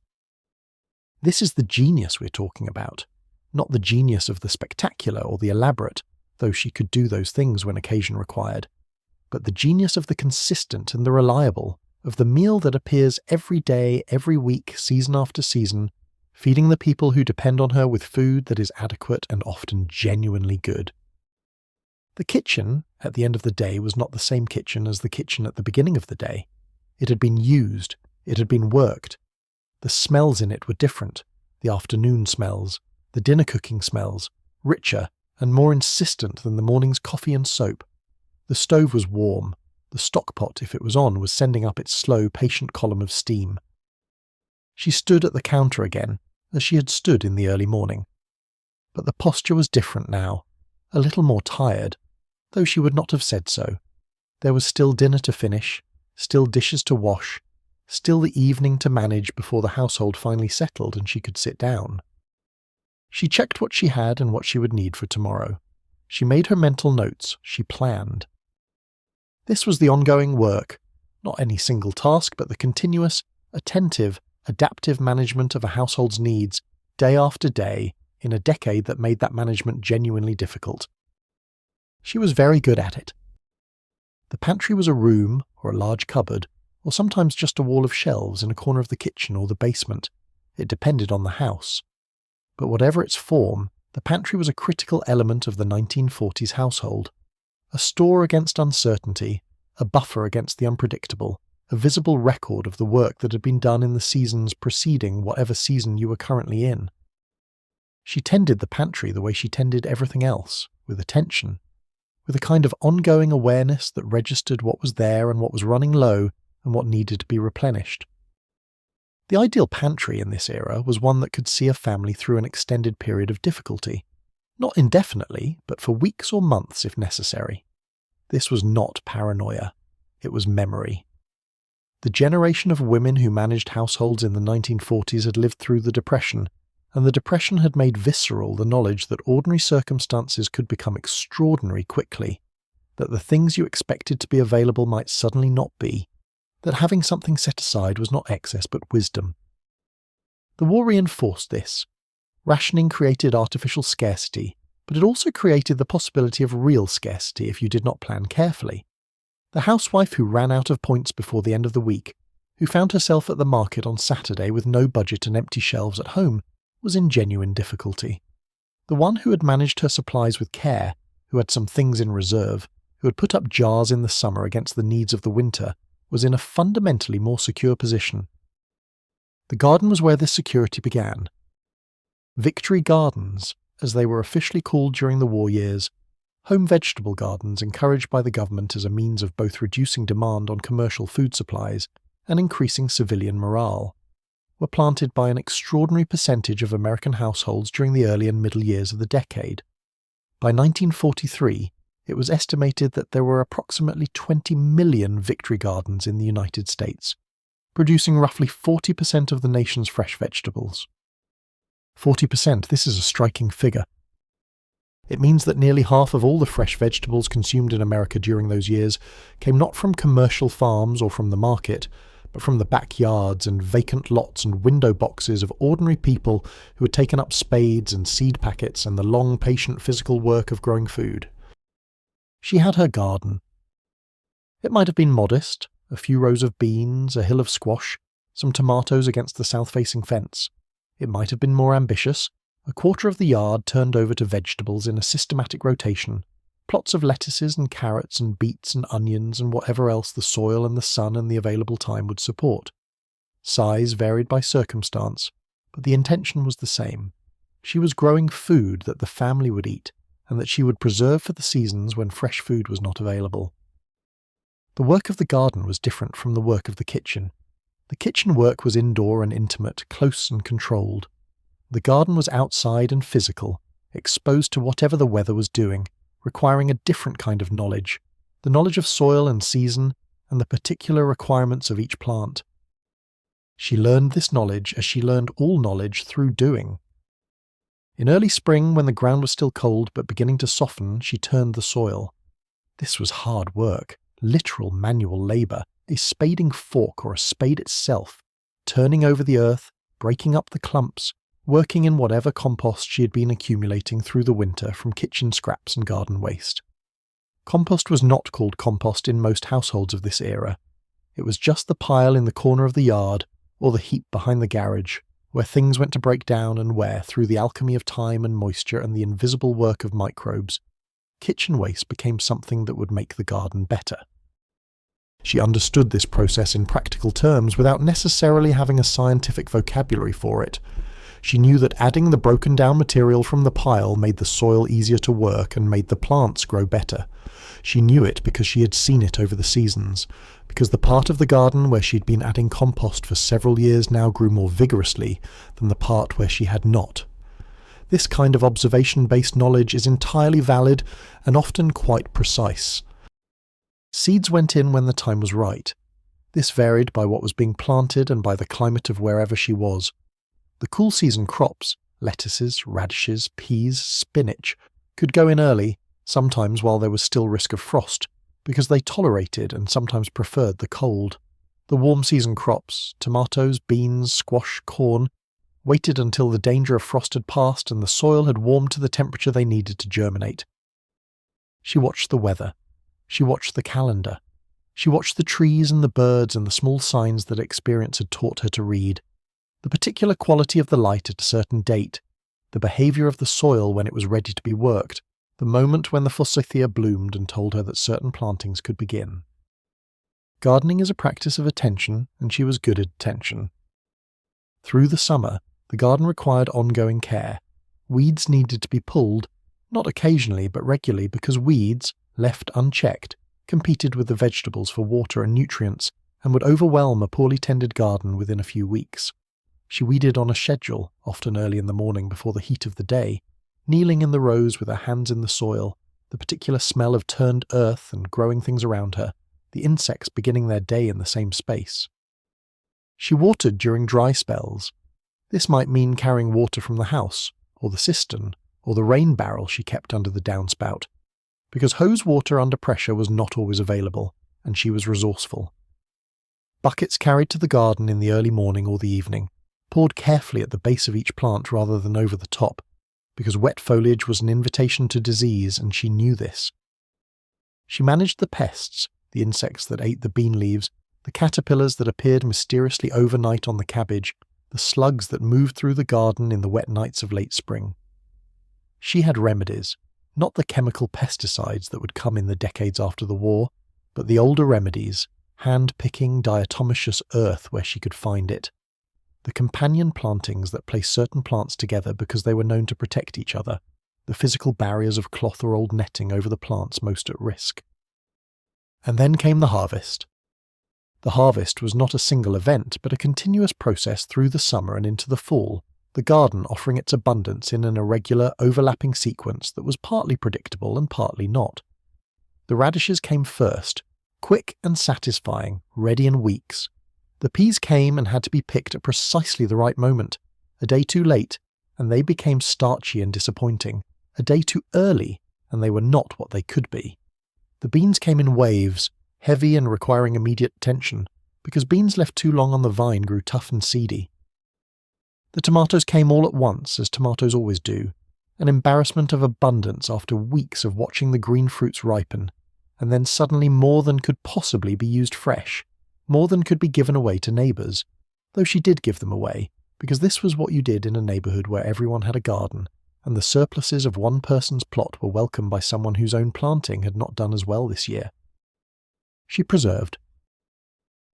This is the genius we're talking about, not the genius of the spectacular or the elaborate, though she could do those things when occasion required, but the genius of the consistent and the reliable, of the meal that appears every day, every week, season after season, feeding the people who depend on her with food that is adequate and often genuinely good. The kitchen, at the end of the day, was not the same kitchen as the kitchen at the beginning of the day. It had been used, it had been worked. The smells in it were different, the afternoon smells, the dinner cooking smells, richer and more insistent than the morning's coffee and soap. The stove was warm. The stockpot, if it was on, was sending up its slow, patient column of steam. She stood at the counter again, as she had stood in the early morning. But the posture was different now, a little more tired, though she would not have said so. There was still dinner to finish, still dishes to wash, still the evening to manage before the household finally settled and she could sit down. She checked what she had and what she would need for tomorrow. She made her mental notes, she planned. This was the ongoing work, not any single task, but the continuous, attentive, adaptive management of a household's needs, day after day, in a decade that made that management genuinely difficult. She was very good at it. The pantry was a room, or a large cupboard, or sometimes just a wall of shelves in a corner of the kitchen or the basement. It depended on the house. But whatever its form, the pantry was a critical element of the 1940s household. A store against uncertainty, a buffer against the unpredictable, a visible record of the work that had been done in the seasons preceding whatever season you were currently in. She tended the pantry the way she tended everything else, with attention, with a kind of ongoing awareness that registered what was there and what was running low and what needed to be replenished. The ideal pantry in this era was one that could see a family through an extended period of difficulty, not indefinitely, but for weeks or months if necessary. This was not paranoia, it was memory. The generation of women who managed households in the 1940s had lived through the Depression, and the Depression had made visceral the knowledge that ordinary circumstances could become extraordinary quickly, that the things you expected to be available might suddenly not be, that having something set aside was not excess but wisdom. The war reinforced this. Rationing created artificial scarcity, but it also created the possibility of real scarcity if you did not plan carefully. The housewife who ran out of points before the end of the week, who found herself at the market on Saturday with no budget and empty shelves at home, was in genuine difficulty. The one who had managed her supplies with care, who had some things in reserve, who had put up jars in the summer against the needs of the winter, was in a fundamentally more secure position. The garden was where this security began. Victory gardens, as they were officially called during the war years, home vegetable gardens encouraged by the government as a means of both reducing demand on commercial food supplies and increasing civilian morale, were planted by an extraordinary percentage of American households during the early and middle years of the decade. By 1943, it was estimated that there were approximately 20 million victory gardens in the United States. producing roughly 40% of the nation's fresh vegetables. 40%, this is a striking figure. It means that nearly half of all the fresh vegetables consumed in America during those years came not from commercial farms or from the market, but from the backyards and vacant lots and window boxes of ordinary people who had taken up spades and seed packets and the long, patient physical work of growing food. She had her garden. It might have been modest, a few rows of beans, a hill of squash, some tomatoes against the south-facing fence. It might have been more ambitious, a quarter of the yard turned over to vegetables in a systematic rotation, plots of lettuces and carrots and beets and onions and whatever else the soil and the sun and the available time would support. Size varied by circumstance, but the intention was the same. She was growing food that the family would eat and that she would preserve for the seasons when fresh food was not available. The work of the garden was different from the work of the kitchen. The kitchen work was indoor and intimate, close and controlled. The garden was outside and physical, exposed to whatever the weather was doing, requiring a different kind of knowledge, the knowledge of soil and season and the particular requirements of each plant. She learned this knowledge as she learned all knowledge through doing. In early spring, when the ground was still cold but beginning to soften, she turned the soil. This was hard work, literal manual labour, a spading fork or a spade itself, turning over the earth, breaking up the clumps, working in whatever compost she had been accumulating through the winter from kitchen scraps and garden waste. Compost was not called compost in most households of this era. It was just the pile in the corner of the yard, or the heap behind the garage, where things went to break down and where, through the alchemy of time and moisture and the invisible work of microbes, kitchen waste became something that would make the garden better. She understood this process in practical terms without necessarily having a scientific vocabulary for it. She knew that adding the broken down material from the pile made the soil easier to work and made the plants grow better. She knew it because she had seen it over the seasons, because the part of the garden where she'd been adding compost for several years now grew more vigorously than the part where she had not. This kind of observation-based knowledge is entirely valid and often quite precise. Seeds went in when the time was right. This varied by what was being planted and by the climate of wherever she was. The cool season crops, lettuces, radishes, peas, spinach, could go in early, sometimes while there was still risk of frost, because they tolerated and sometimes preferred the cold. The warm season crops, tomatoes, beans, squash, corn, waited until the danger of frost had passed and the soil had warmed to the temperature they needed to germinate. She watched the weather. She watched the calendar. She watched the trees and the birds and the small signs that experience had taught her to read. The particular quality of the light at a certain date, the behaviour of the soil when it was ready to be worked, the moment when the forsythia bloomed and told her that certain plantings could begin. Gardening is a practice of attention, and she was good at attention. Through the summer, the garden required ongoing care. Weeds needed to be pulled, not occasionally but regularly, because weeds, left unchecked, competed with the vegetables for water and nutrients and would overwhelm a poorly tended garden within a few weeks. She weeded on a schedule, often early in the morning before the heat of the day, kneeling in the rows with her hands in the soil, the particular smell of turned earth and growing things around her, the insects beginning their day in the same space. She watered during dry spells. This might mean carrying water from the house, or the cistern, or the rain barrel she kept under the downspout, because hose water under pressure was not always available, and she was resourceful. Buckets carried to the garden in the early morning or the evening, poured carefully at the base of each plant rather than over the top, because wet foliage was an invitation to disease, and she knew this. She managed the pests, the insects that ate the bean leaves, the caterpillars that appeared mysteriously overnight on the cabbage, the slugs that moved through the garden in the wet nights of late spring. She had remedies, not the chemical pesticides that would come in the decades after the war, but the older remedies, hand-picking diatomaceous earth where she could find it. The companion plantings that place certain plants together because they were known to protect each other, the physical barriers of cloth or old netting over the plants most at risk. And then came the harvest. The harvest was not a single event, but a continuous process through the summer and into the fall, the garden offering its abundance in an irregular, overlapping sequence that was partly predictable and partly not. The radishes came first, quick and satisfying, ready in weeks. The The peas came and had to be picked at precisely the right moment. A day too late, and they became starchy and disappointing. A day too early, and they were not what they could be. The beans came in waves, heavy and requiring immediate attention, because beans left too long on the vine grew tough and seedy. The tomatoes came all at once, as tomatoes always do, an embarrassment of abundance after weeks of watching the green fruits ripen, and then suddenly more than could possibly be used fresh, more than could be given away to neighbours, though she did give them away, because this was what you did in a neighbourhood where everyone had a garden, and the surpluses of one person's plot were welcomed by someone whose own planting had not done as well this year. She preserved.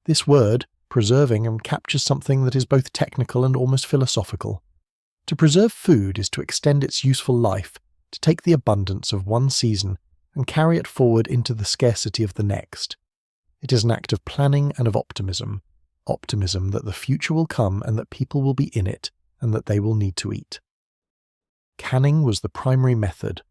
This word, preserving, captures something that is both technical and almost philosophical. To preserve food is to extend its useful life, to take the abundance of one season and carry it forward into the scarcity of the next. It is an act of planning and of optimism that the future will come and that people will be in it and that they will need to eat. Canning was the primary method.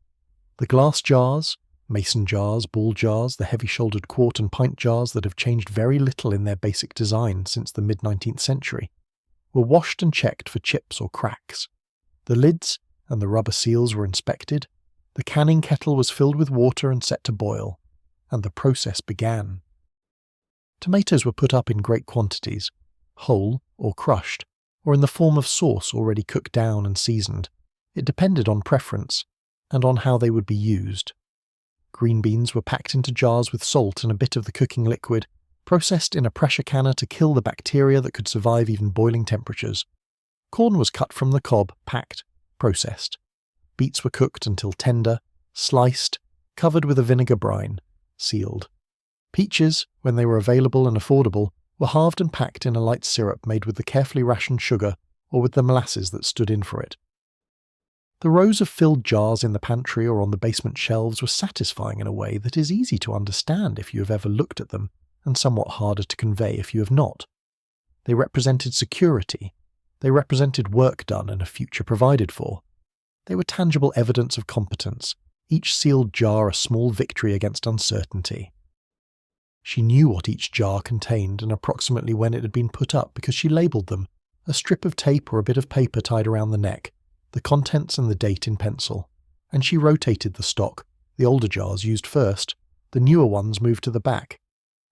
The glass jars, mason jars, ball jars, the heavy-shouldered quart and pint jars that have changed very little in their basic design since the mid-19th century, were washed and checked for chips or cracks. The lids and the rubber seals were inspected, the canning kettle was filled with water and set to boil, and the process began. Tomatoes were put up in great quantities, whole or crushed, or in the form of sauce already cooked down and seasoned. It depended on preference, and on how they would be used. Green beans were packed into jars with salt and a bit of the cooking liquid, processed in a pressure canner to kill the bacteria that could survive even boiling temperatures. Corn was cut from the cob, packed, processed. Beets were cooked until tender, sliced, covered with a vinegar brine, sealed. Peaches, when they were available and affordable, were halved and packed in a light syrup made with the carefully rationed sugar or with the molasses that stood in for it. The rows of filled jars in the pantry or on the basement shelves were satisfying in a way that is easy to understand if you have ever looked at them, and somewhat harder to convey if you have not. They represented security. They represented work done and a future provided for. They were tangible evidence of competence, each sealed jar a small victory against uncertainty. She knew what each jar contained and approximately when it had been put up because she labelled them, a strip of tape or a bit of paper tied around the neck, the contents and the date in pencil, and she rotated the stock. The older jars used first, the newer ones moved to the back.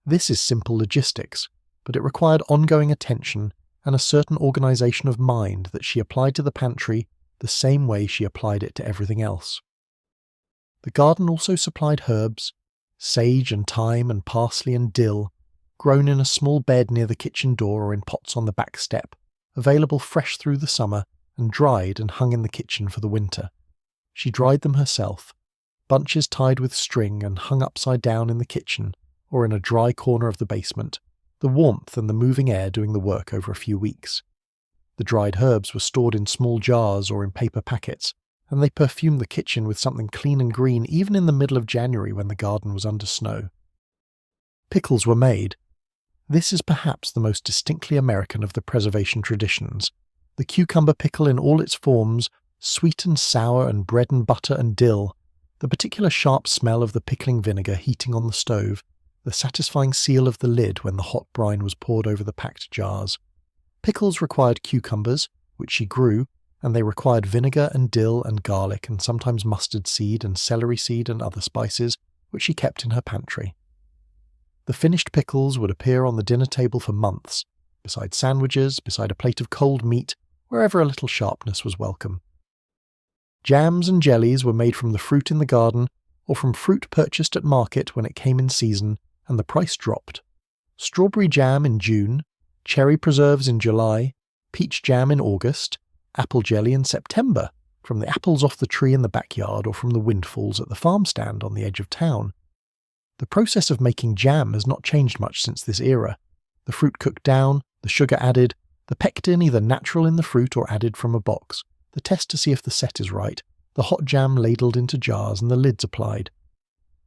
This is simple logistics, but it required ongoing attention and a certain organisation of mind that she applied to the pantry the same way she applied it to everything else. The garden also supplied herbs, sage and thyme and parsley and dill, grown in a small bed near the kitchen door or in pots on the back step, available fresh through the summer and dried and hung in the kitchen for the winter. She dried them herself, bunches tied with string and hung upside down in the kitchen or in a dry corner of the basement, the warmth and the moving air doing the work over a few weeks. The dried herbs were stored in small jars or in paper packets, and they perfumed the kitchen with something clean and green even in the middle of January when the garden was under snow. Pickles were made. This is perhaps the most distinctly American of the preservation traditions. The cucumber pickle in all its forms, sweet and sour and bread and butter and dill, the particular sharp smell of the pickling vinegar heating on the stove, the satisfying seal of the lid when the hot brine was poured over the packed jars. Pickles required cucumbers, which she grew, and they required vinegar and dill and garlic and sometimes mustard seed and celery seed and other spices, which she kept in her pantry. The finished pickles would appear on the dinner table for months, beside sandwiches, beside a plate of cold meat, wherever a little sharpness was welcome. Jams and jellies were made from the fruit in the garden or from fruit purchased at market when it came in season and the price dropped. Strawberry jam in June, cherry preserves in July, peach jam in August, apple jelly in September, from the apples off the tree in the backyard or from the windfalls at the farm stand on the edge of town. The process of making jam has not changed much since this era. The fruit cooked down, the sugar added, the pectin either natural in the fruit or added from a box, the test to see if the set is right, the hot jam ladled into jars and the lids applied.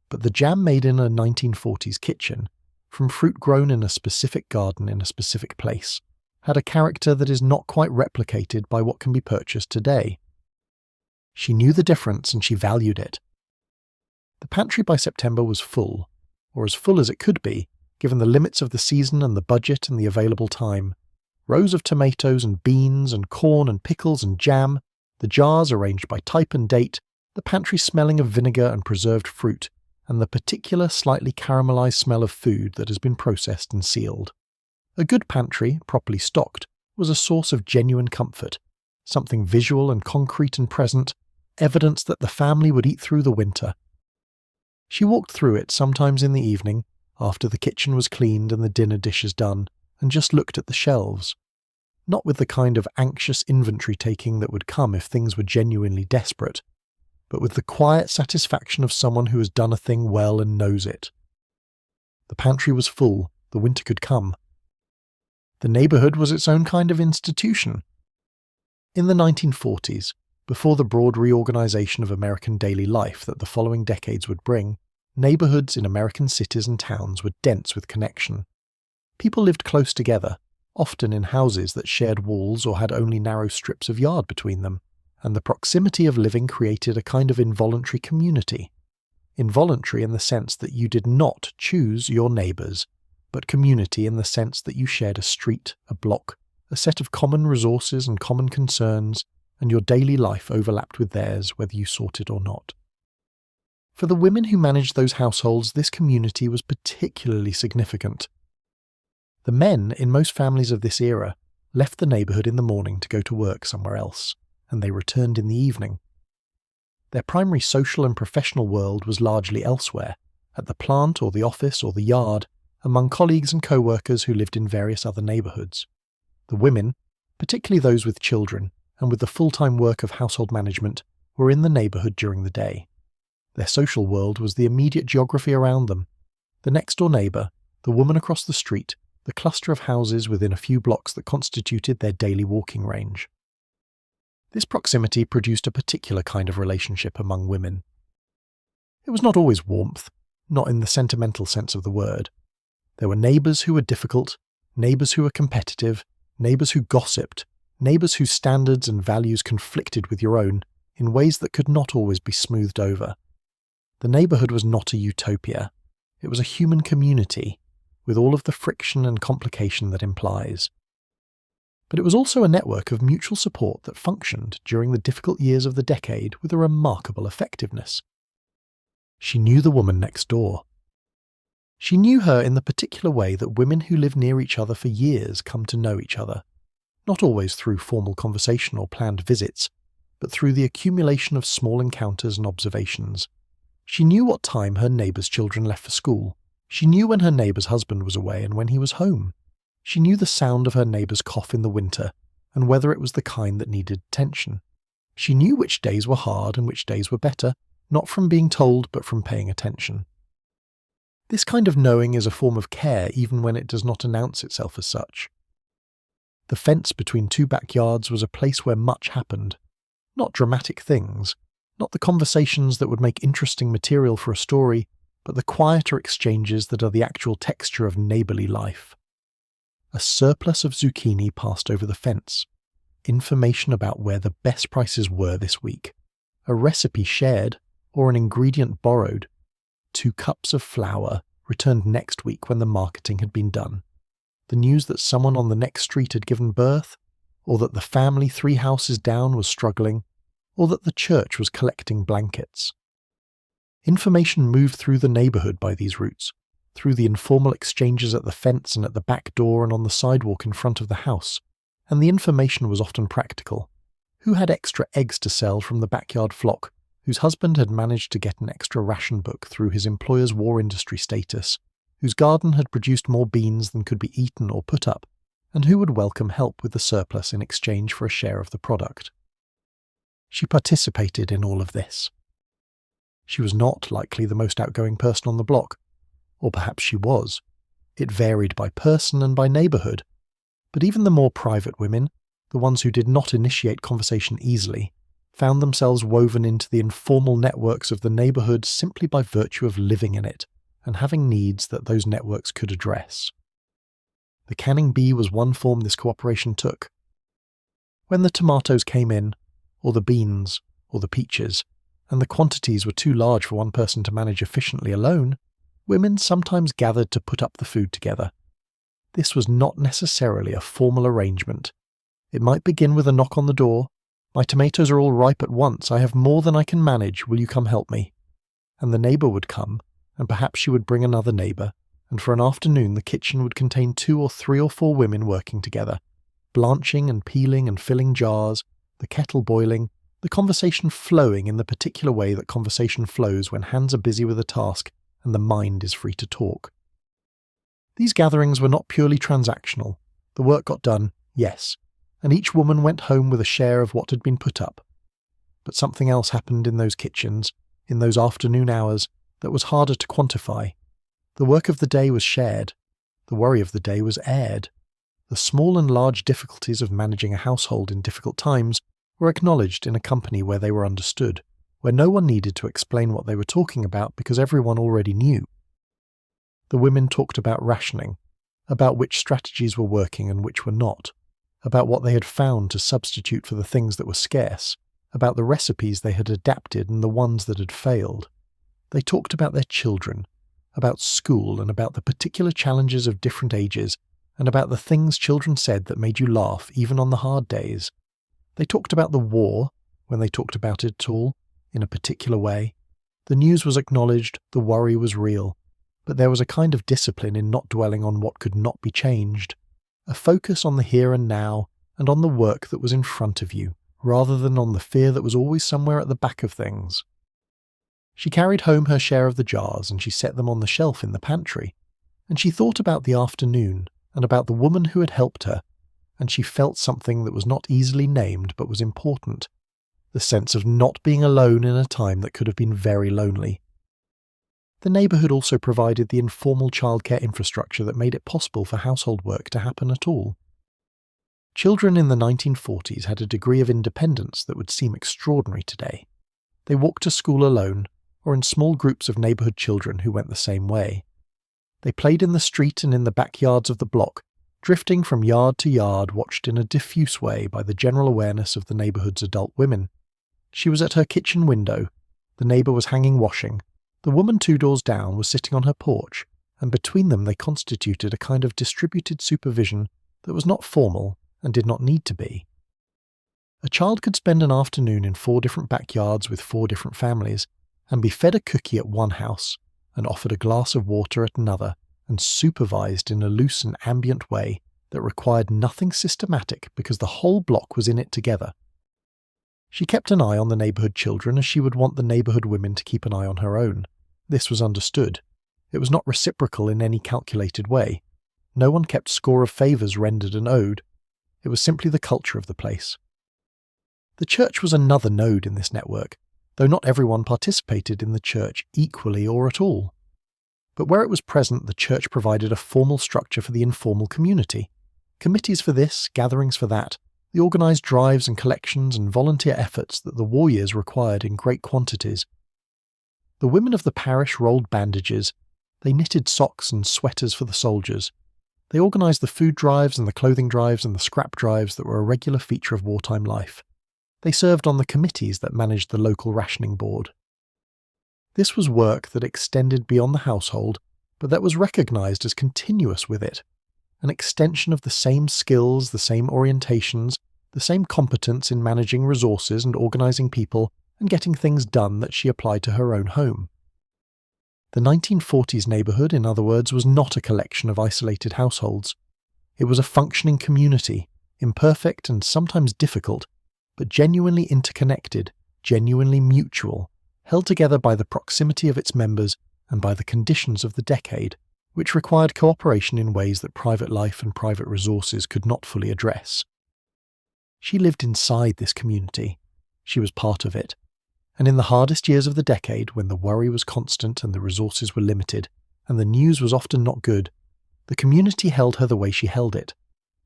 But the jam made in a 1940s kitchen, from fruit grown in a specific garden in a specific place, had a character that is not quite replicated by what can be purchased today. She knew the difference and she valued it. The pantry by September was full, or as full as it could be, given the limits of the season and the budget and the available time. Rows of tomatoes and beans and corn and pickles and jam, the jars arranged by type and date, the pantry smelling of vinegar and preserved fruit, and the particular slightly caramelized smell of food that has been processed and sealed. A good pantry, properly stocked, was a source of genuine comfort, something visual and concrete and present, evidence that the family would eat through the winter. She walked through it sometimes in the evening, after the kitchen was cleaned and the dinner dishes done, and just looked at the shelves. Not with the kind of anxious inventory taking that would come if things were genuinely desperate, but with the quiet satisfaction of someone who has done a thing well and knows it. The pantry was full, the winter could come. The neighbourhood was its own kind of institution. In the 1940s, before the broad reorganization of American daily life that the following decades would bring, neighbourhoods in American cities and towns were dense with connection. People lived close together, often in houses that shared walls or had only narrow strips of yard between them, and the proximity of living created a kind of involuntary community. Involuntary in the sense that you did not choose your neighbours, but community in the sense that you shared a street, a block, a set of common resources and common concerns, and your daily life overlapped with theirs whether you sought it or not. For the women who managed those households, this community was particularly significant. The men in most families of this era left the neighbourhood in the morning to go to work somewhere else, and they returned in the evening. Their primary social and professional world was largely elsewhere, at the plant or the office or the yard, among colleagues and co-workers who lived in various other neighbourhoods. The women, particularly those with children and with the full-time work of household management, were in the neighbourhood during the day. Their social world was the immediate geography around them, the next-door neighbour, the woman across the street, the cluster of houses within a few blocks that constituted their daily walking range. This proximity produced a particular kind of relationship among women. It was not always warmth, not in the sentimental sense of the word. There were neighbours who were difficult, neighbours who were competitive, neighbours who gossiped, neighbours whose standards and values conflicted with your own in ways that could not always be smoothed over. The neighbourhood was not a utopia. It was a human community, with all of the friction and complication that implies. But it was also a network of mutual support that functioned during the difficult years of the decade with a remarkable effectiveness. She knew the woman next door. She knew her in the particular way that women who live near each other for years come to know each other, not always through formal conversation or planned visits, but through the accumulation of small encounters and observations. She knew what time her neighbour's children left for school. She knew when her neighbour's husband was away and when he was home. She knew the sound of her neighbour's cough in the winter, and whether it was the kind that needed attention. She knew which days were hard and which days were better, not from being told but from paying attention. This kind of knowing is a form of care even when it does not announce itself as such. The fence between two backyards was a place where much happened. Not dramatic things, not the conversations that would make interesting material for a story, but the quieter exchanges that are the actual texture of neighbourly life. A surplus of zucchini passed over the fence. Information about where the best prices were this week. A recipe shared, or an ingredient borrowed. 2 cups of flour returned next week when the marketing had been done. The news that someone on the next street had given birth, or that the family 3 houses down was struggling, or that the church was collecting blankets. Information moved through the neighbourhood by these routes, through the informal exchanges at the fence and at the back door and on the sidewalk in front of the house, and the information was often practical. Who had extra eggs to sell from the backyard flock, whose husband had managed to get an extra ration book through his employer's war industry status, whose garden had produced more beans than could be eaten or put up, and who would welcome help with the surplus in exchange for a share of the product. She participated in all of this. She was not likely the most outgoing person on the block, or perhaps she was. It varied by person and by neighbourhood. But even the more private women, the ones who did not initiate conversation easily, found themselves woven into the informal networks of the neighbourhood simply by virtue of living in it and having needs that those networks could address. The canning bee was one form this cooperation took. When the tomatoes came in, or the beans, or the peaches, and the quantities were too large for one person to manage efficiently alone, Women sometimes gathered to put up the food together. This was not necessarily a formal arrangement. It might begin with a knock on the door. "My tomatoes are all ripe at once. I have more than I can manage. Will you come help me?" And the neighbour would come, and perhaps she would bring another neighbour, and for an afternoon the kitchen would contain 2 or 3 or 4 women working together, blanching and peeling and filling jars, the kettle boiling, the conversation flowing in the particular way that conversation flows when hands are busy with a task and the mind is free to talk. These gatherings were not purely transactional. The work got done, yes, and each woman went home with a share of what had been put up. But something else happened in those kitchens, in those afternoon hours, that was harder to quantify. The work of the day was shared. The worry of the day was aired. The small and large difficulties of managing a household in difficult times were acknowledged in a company where they were understood, where no one needed to explain what they were talking about because everyone already knew. The women talked about rationing, about which strategies were working and which were not, about what they had found to substitute for the things that were scarce, about the recipes they had adapted and the ones that had failed. They talked about their children, about school and about the particular challenges of different ages, and about the things children said that made you laugh even on the hard days. They talked about the war, when they talked about it at all, in a particular way. The news was acknowledged, the worry was real, but there was a kind of discipline in not dwelling on what could not be changed, a focus on the here and now and on the work that was in front of you, rather than on the fear that was always somewhere at the back of things. She carried home her share of the jars and she set them on the shelf in the pantry, and she thought about the afternoon and about the woman who had helped her, and she felt something that was not easily named but was important, the sense of not being alone in a time that could have been very lonely. The neighbourhood also provided the informal childcare infrastructure that made it possible for household work to happen at all. Children in the 1940s had a degree of independence that would seem extraordinary today. They walked to school alone, or in small groups of neighbourhood children who went the same way. They played in the street and in the backyards of the block, drifting from yard to yard, watched in a diffuse way by the general awareness of the neighbourhood's adult women. She was at her kitchen window, the neighbour was hanging washing, the woman 2 doors down was sitting on her porch, and between them they constituted a kind of distributed supervision that was not formal and did not need to be. A child could spend an afternoon in 4 different backyards with 4 different families, and be fed a cookie at one house, and offered a glass of water at another, and supervised in a loose and ambient way that required nothing systematic because the whole block was in it together. She kept an eye on the neighbourhood children as she would want the neighbourhood women to keep an eye on her own. This was understood. It was not reciprocal in any calculated way. No one kept score of favours rendered and owed. It was simply the culture of the place. The church was another node in this network, though not everyone participated in the church equally or at all. But where it was present, the church provided a formal structure for the informal community. Committees for this, gatherings for that, the organised drives and collections and volunteer efforts that the war years required in great quantities. The women of the parish rolled bandages, they knitted socks and sweaters for the soldiers. They organised the food drives and the clothing drives and the scrap drives that were a regular feature of wartime life. They served on the committees that managed the local rationing board. This was work that extended beyond the household, but that was recognised as continuous with it, an extension of the same skills, the same orientations, the same competence in managing resources and organising people and getting things done that she applied to her own home. The 1940s neighbourhood, in other words, was not a collection of isolated households. It was a functioning community, imperfect and sometimes difficult, but genuinely interconnected, genuinely mutual, held together by the proximity of its members and by the conditions of the decade, which required cooperation in ways that private life and private resources could not fully address. She lived inside this community. She was part of it. And in the hardest years of the decade, when the worry was constant and the resources were limited, and the news was often not good, the community held her the way she held it.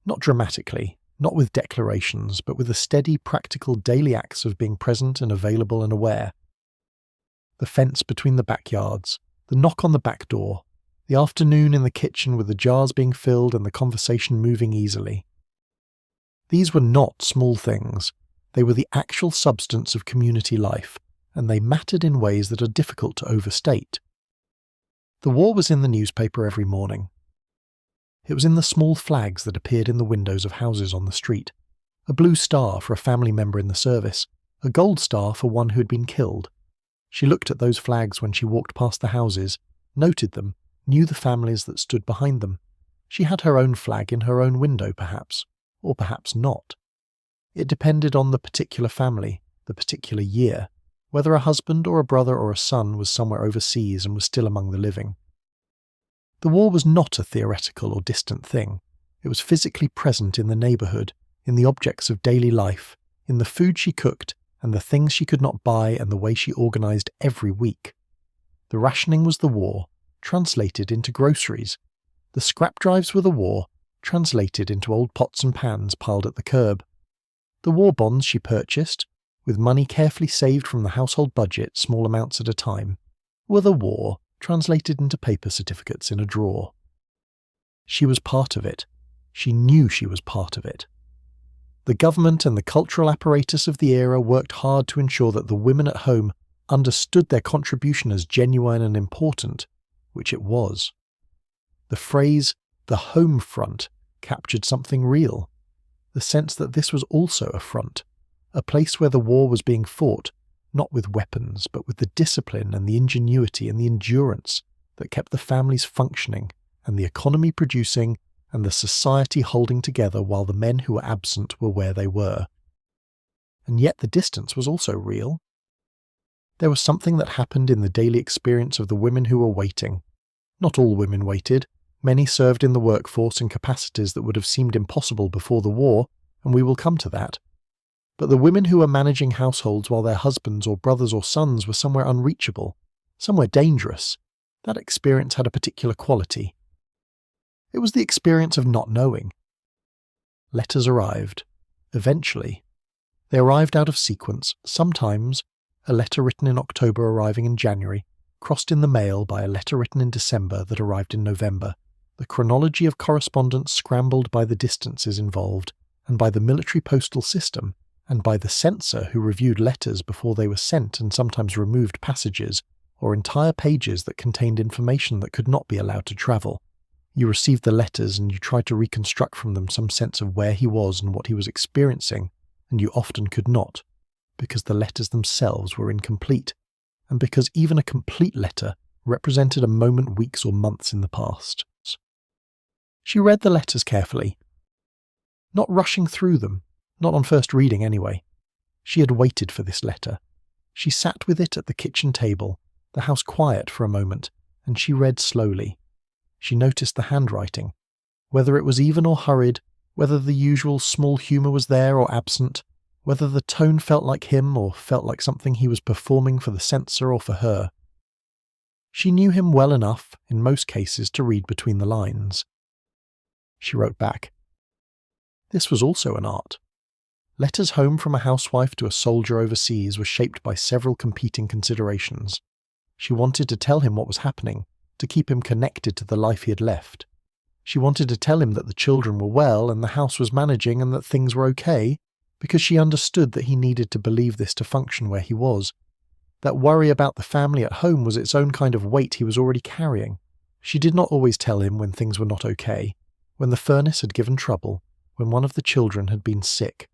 Not dramatically, not with declarations, but with the steady, practical daily acts of being present and available and aware. The fence between the backyards, the knock on the back door, the afternoon in the kitchen with the jars being filled and the conversation moving easily. These were not small things. They were the actual substance of community life, and they mattered in ways that are difficult to overstate. The war was in the newspaper every morning. It was in the small flags that appeared in the windows of houses on the street. A blue star for a family member in the service, a gold star for one who had been killed. She looked at those flags when she walked past the houses, noted them, knew the families that stood behind them. She had her own flag in her own window, perhaps, or perhaps not. It depended on the particular family, the particular year, whether a husband or a brother or a son was somewhere overseas and was still among the living. The war was not a theoretical or distant thing. It was physically present in the neighbourhood, in the objects of daily life, in the food she cooked and the things she could not buy and the way she organised every week. The rationing was the war, translated into groceries. The scrap drives were the war, translated into old pots and pans piled at the curb. The war bonds she purchased, with money carefully saved from the household budget, small amounts at a time, were the war, translated into paper certificates in a drawer. She was part of it. She knew she was part of it. The government and the cultural apparatus of the era worked hard to ensure that the women at home understood their contribution as genuine and important, which it was. The phrase, the home front, captured something real, the sense that this was also a front, a place where the war was being fought, not with weapons, but with the discipline and the ingenuity and the endurance that kept the families functioning and the economy producing and the society holding together while the men who were absent were where they were. And yet the distance was also real. There was something that happened in the daily experience of the women who were waiting. Not all women waited. Many served in the workforce in capacities that would have seemed impossible before the war, and we will come to that. But the women who were managing households while their husbands or brothers or sons were somewhere unreachable, somewhere dangerous, that experience had a particular quality. It was the experience of not knowing. Letters arrived. Eventually. They arrived out of sequence, sometimes a letter written in October arriving in January, crossed in the mail by a letter written in December that arrived in November, the chronology of correspondence scrambled by the distances involved, and by the military postal system, and by the censor who reviewed letters before they were sent and sometimes removed passages, or entire pages that contained information that could not be allowed to travel. You received the letters and you tried to reconstruct from them some sense of where he was and what he was experiencing, and you often could not, because the letters themselves were incomplete, and because even a complete letter represented a moment, weeks, or months in the past. She read the letters carefully, not rushing through them, not on first reading anyway. She had waited for this letter. She sat with it at the kitchen table, the house quiet for a moment, and she read slowly. She noticed the handwriting, whether it was even or hurried, whether the usual small humour was there or absent, whether the tone felt like him or felt like something he was performing for the censor or for her. She knew him well enough, in most cases, to read between the lines. She wrote back. This was also an art. Letters home from a housewife to a soldier overseas were shaped by several competing considerations. She wanted to tell him what was happening, to keep him connected to the life he had left. She wanted to tell him that the children were well and the house was managing and that things were okay, because she understood that he needed to believe this to function where he was. That worry about the family at home was its own kind of weight he was already carrying. She did not always tell him when things were not okay, when the furnace had given trouble, when one of the children had been sick,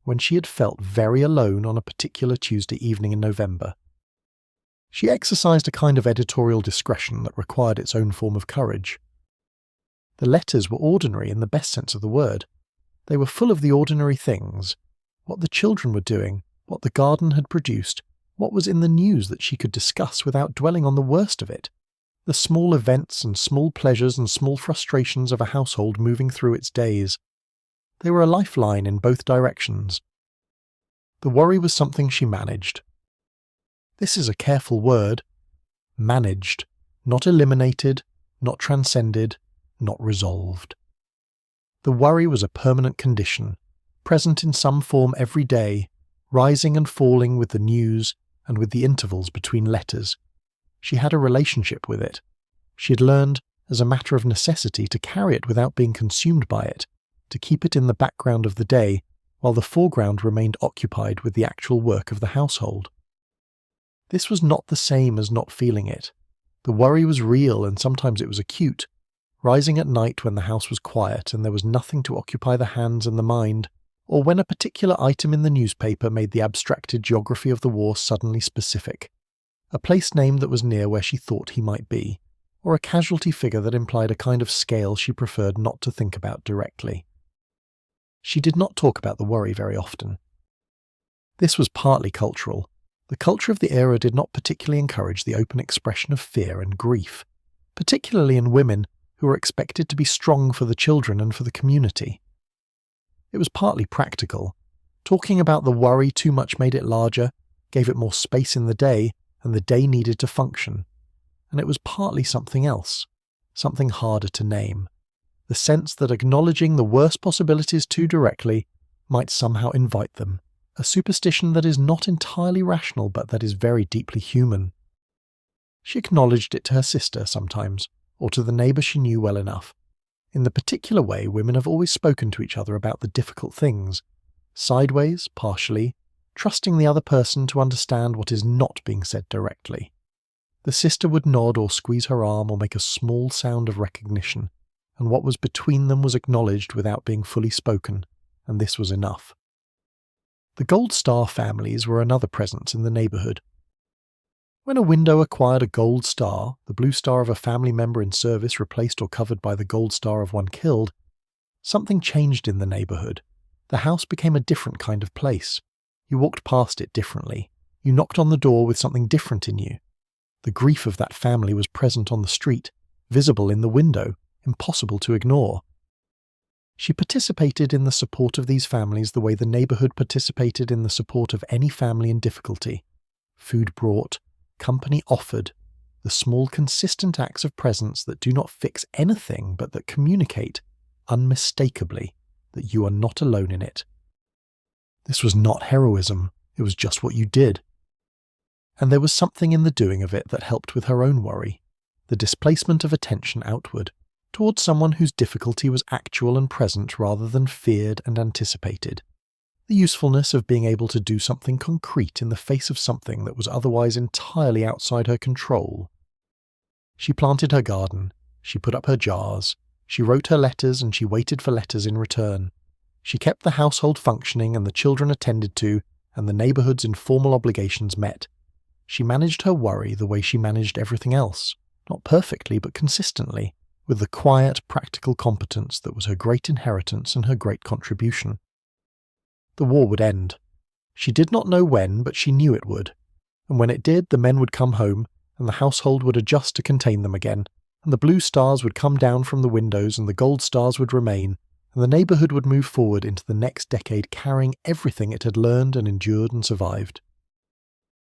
when she had felt very alone on a particular Tuesday evening in November. She exercised a kind of editorial discretion that required its own form of courage. The letters were ordinary in the best sense of the word. They were full of the ordinary things, what the children were doing, what the garden had produced, what was in the news that she could discuss without dwelling on the worst of it, the small events and small pleasures and small frustrations of a household moving through its days. They were a lifeline in both directions. The worry was something she managed. This is a careful word. Managed, not eliminated, not transcended, not resolved. The worry was a permanent condition, present in some form every day, rising and falling with the news and with the intervals between letters. She had a relationship with it. She had learned, as a matter of necessity, to carry it without being consumed by it, to keep it in the background of the day, while the foreground remained occupied with the actual work of the household. This was not the same as not feeling it. The worry was real and sometimes it was acute, rising at night when the house was quiet and there was nothing to occupy the hands and the mind, or when a particular item in the newspaper made the abstracted geography of the war suddenly specific, a place name that was near where she thought he might be, or a casualty figure that implied a kind of scale she preferred not to think about directly. She did not talk about the worry very often. This was partly cultural. The culture of the era did not particularly encourage the open expression of fear and grief, particularly in women who were expected to be strong for the children and for the community. It was partly practical. Talking about the worry too much made it larger, gave it more space in the day, and the day needed to function. And it was partly something else, something harder to name. The sense that acknowledging the worst possibilities too directly might somehow invite them, a superstition that is not entirely rational but that is very deeply human. She acknowledged it to her sister sometimes, or to the neighbour she knew well enough. In the particular way women have always spoken to each other about the difficult things, sideways, partially, trusting the other person to understand what is not being said directly. The sister would nod or squeeze her arm or make a small sound of recognition, and what was between them was acknowledged without being fully spoken, and this was enough. The Gold Star families were another presence in the neighbourhood. When a window acquired a gold star, the blue star of a family member in service replaced or covered by the gold star of one killed, something changed in the neighbourhood. The house became a different kind of place. You walked past it differently. You knocked on the door with something different in you. The grief of that family was present on the street, visible in the window, impossible to ignore. She participated in the support of these families the way the neighbourhood participated in the support of any family in difficulty. Food brought, company offered, the small consistent acts of presence that do not fix anything but that communicate, unmistakably, that you are not alone in it. This was not heroism, it was just what you did. And there was something in the doing of it that helped with her own worry, the displacement of attention outward, towards someone whose difficulty was actual and present rather than feared and anticipated. The usefulness of being able to do something concrete in the face of something that was otherwise entirely outside her control. She planted her garden, she put up her jars, she wrote her letters and she waited for letters in return. She kept the household functioning and the children attended to and the neighbourhood's informal obligations met. She managed her worry the way she managed everything else, not perfectly but consistently, with the quiet, practical competence that was her great inheritance and her great contribution. The war would end. She did not know when, but she knew it would. And when it did, the men would come home, and the household would adjust to contain them again, and the blue stars would come down from the windows and the gold stars would remain, and the neighbourhood would move forward into the next decade carrying everything it had learned and endured and survived.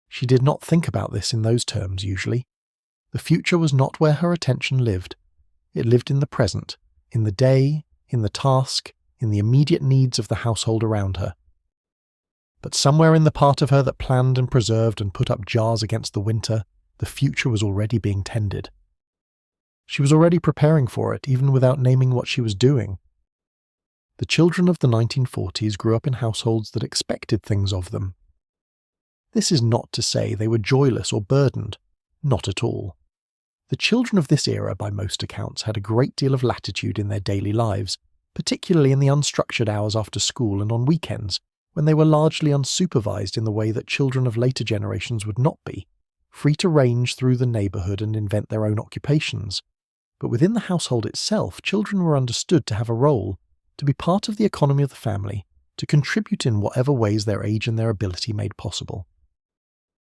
She did not think about this in those terms usually. The future was not where her attention lived. It lived in the present, in the day, in the task, in the immediate needs of the household around her. But somewhere in the part of her that planned and preserved and put up jars against the winter, the future was already being tended. She was already preparing for it, even without naming what she was doing. The children of the 1940s grew up in households that expected things of them. This is not to say they were joyless or burdened, not at all. The children of this era, by most accounts, had a great deal of latitude in their daily lives, particularly in the unstructured hours after school and on weekends, when they were largely unsupervised in the way that children of later generations would not be, free to range through the neighbourhood and invent their own occupations. But within the household itself, children were understood to have a role, to be part of the economy of the family, to contribute in whatever ways their age and their ability made possible.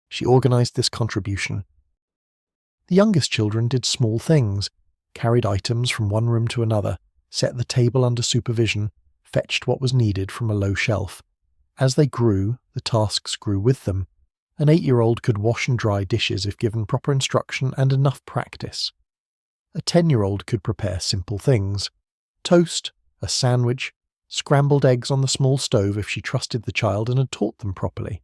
She organised this contribution. The youngest children did small things, carried items from one room to another, set the table under supervision, fetched what was needed from a low shelf. As they grew, the tasks grew with them. An 8-year-old could wash and dry dishes if given proper instruction and enough practice. A 10-year-old could prepare simple things. Toast, a sandwich, scrambled eggs on the small stove if she trusted the child and had taught them properly.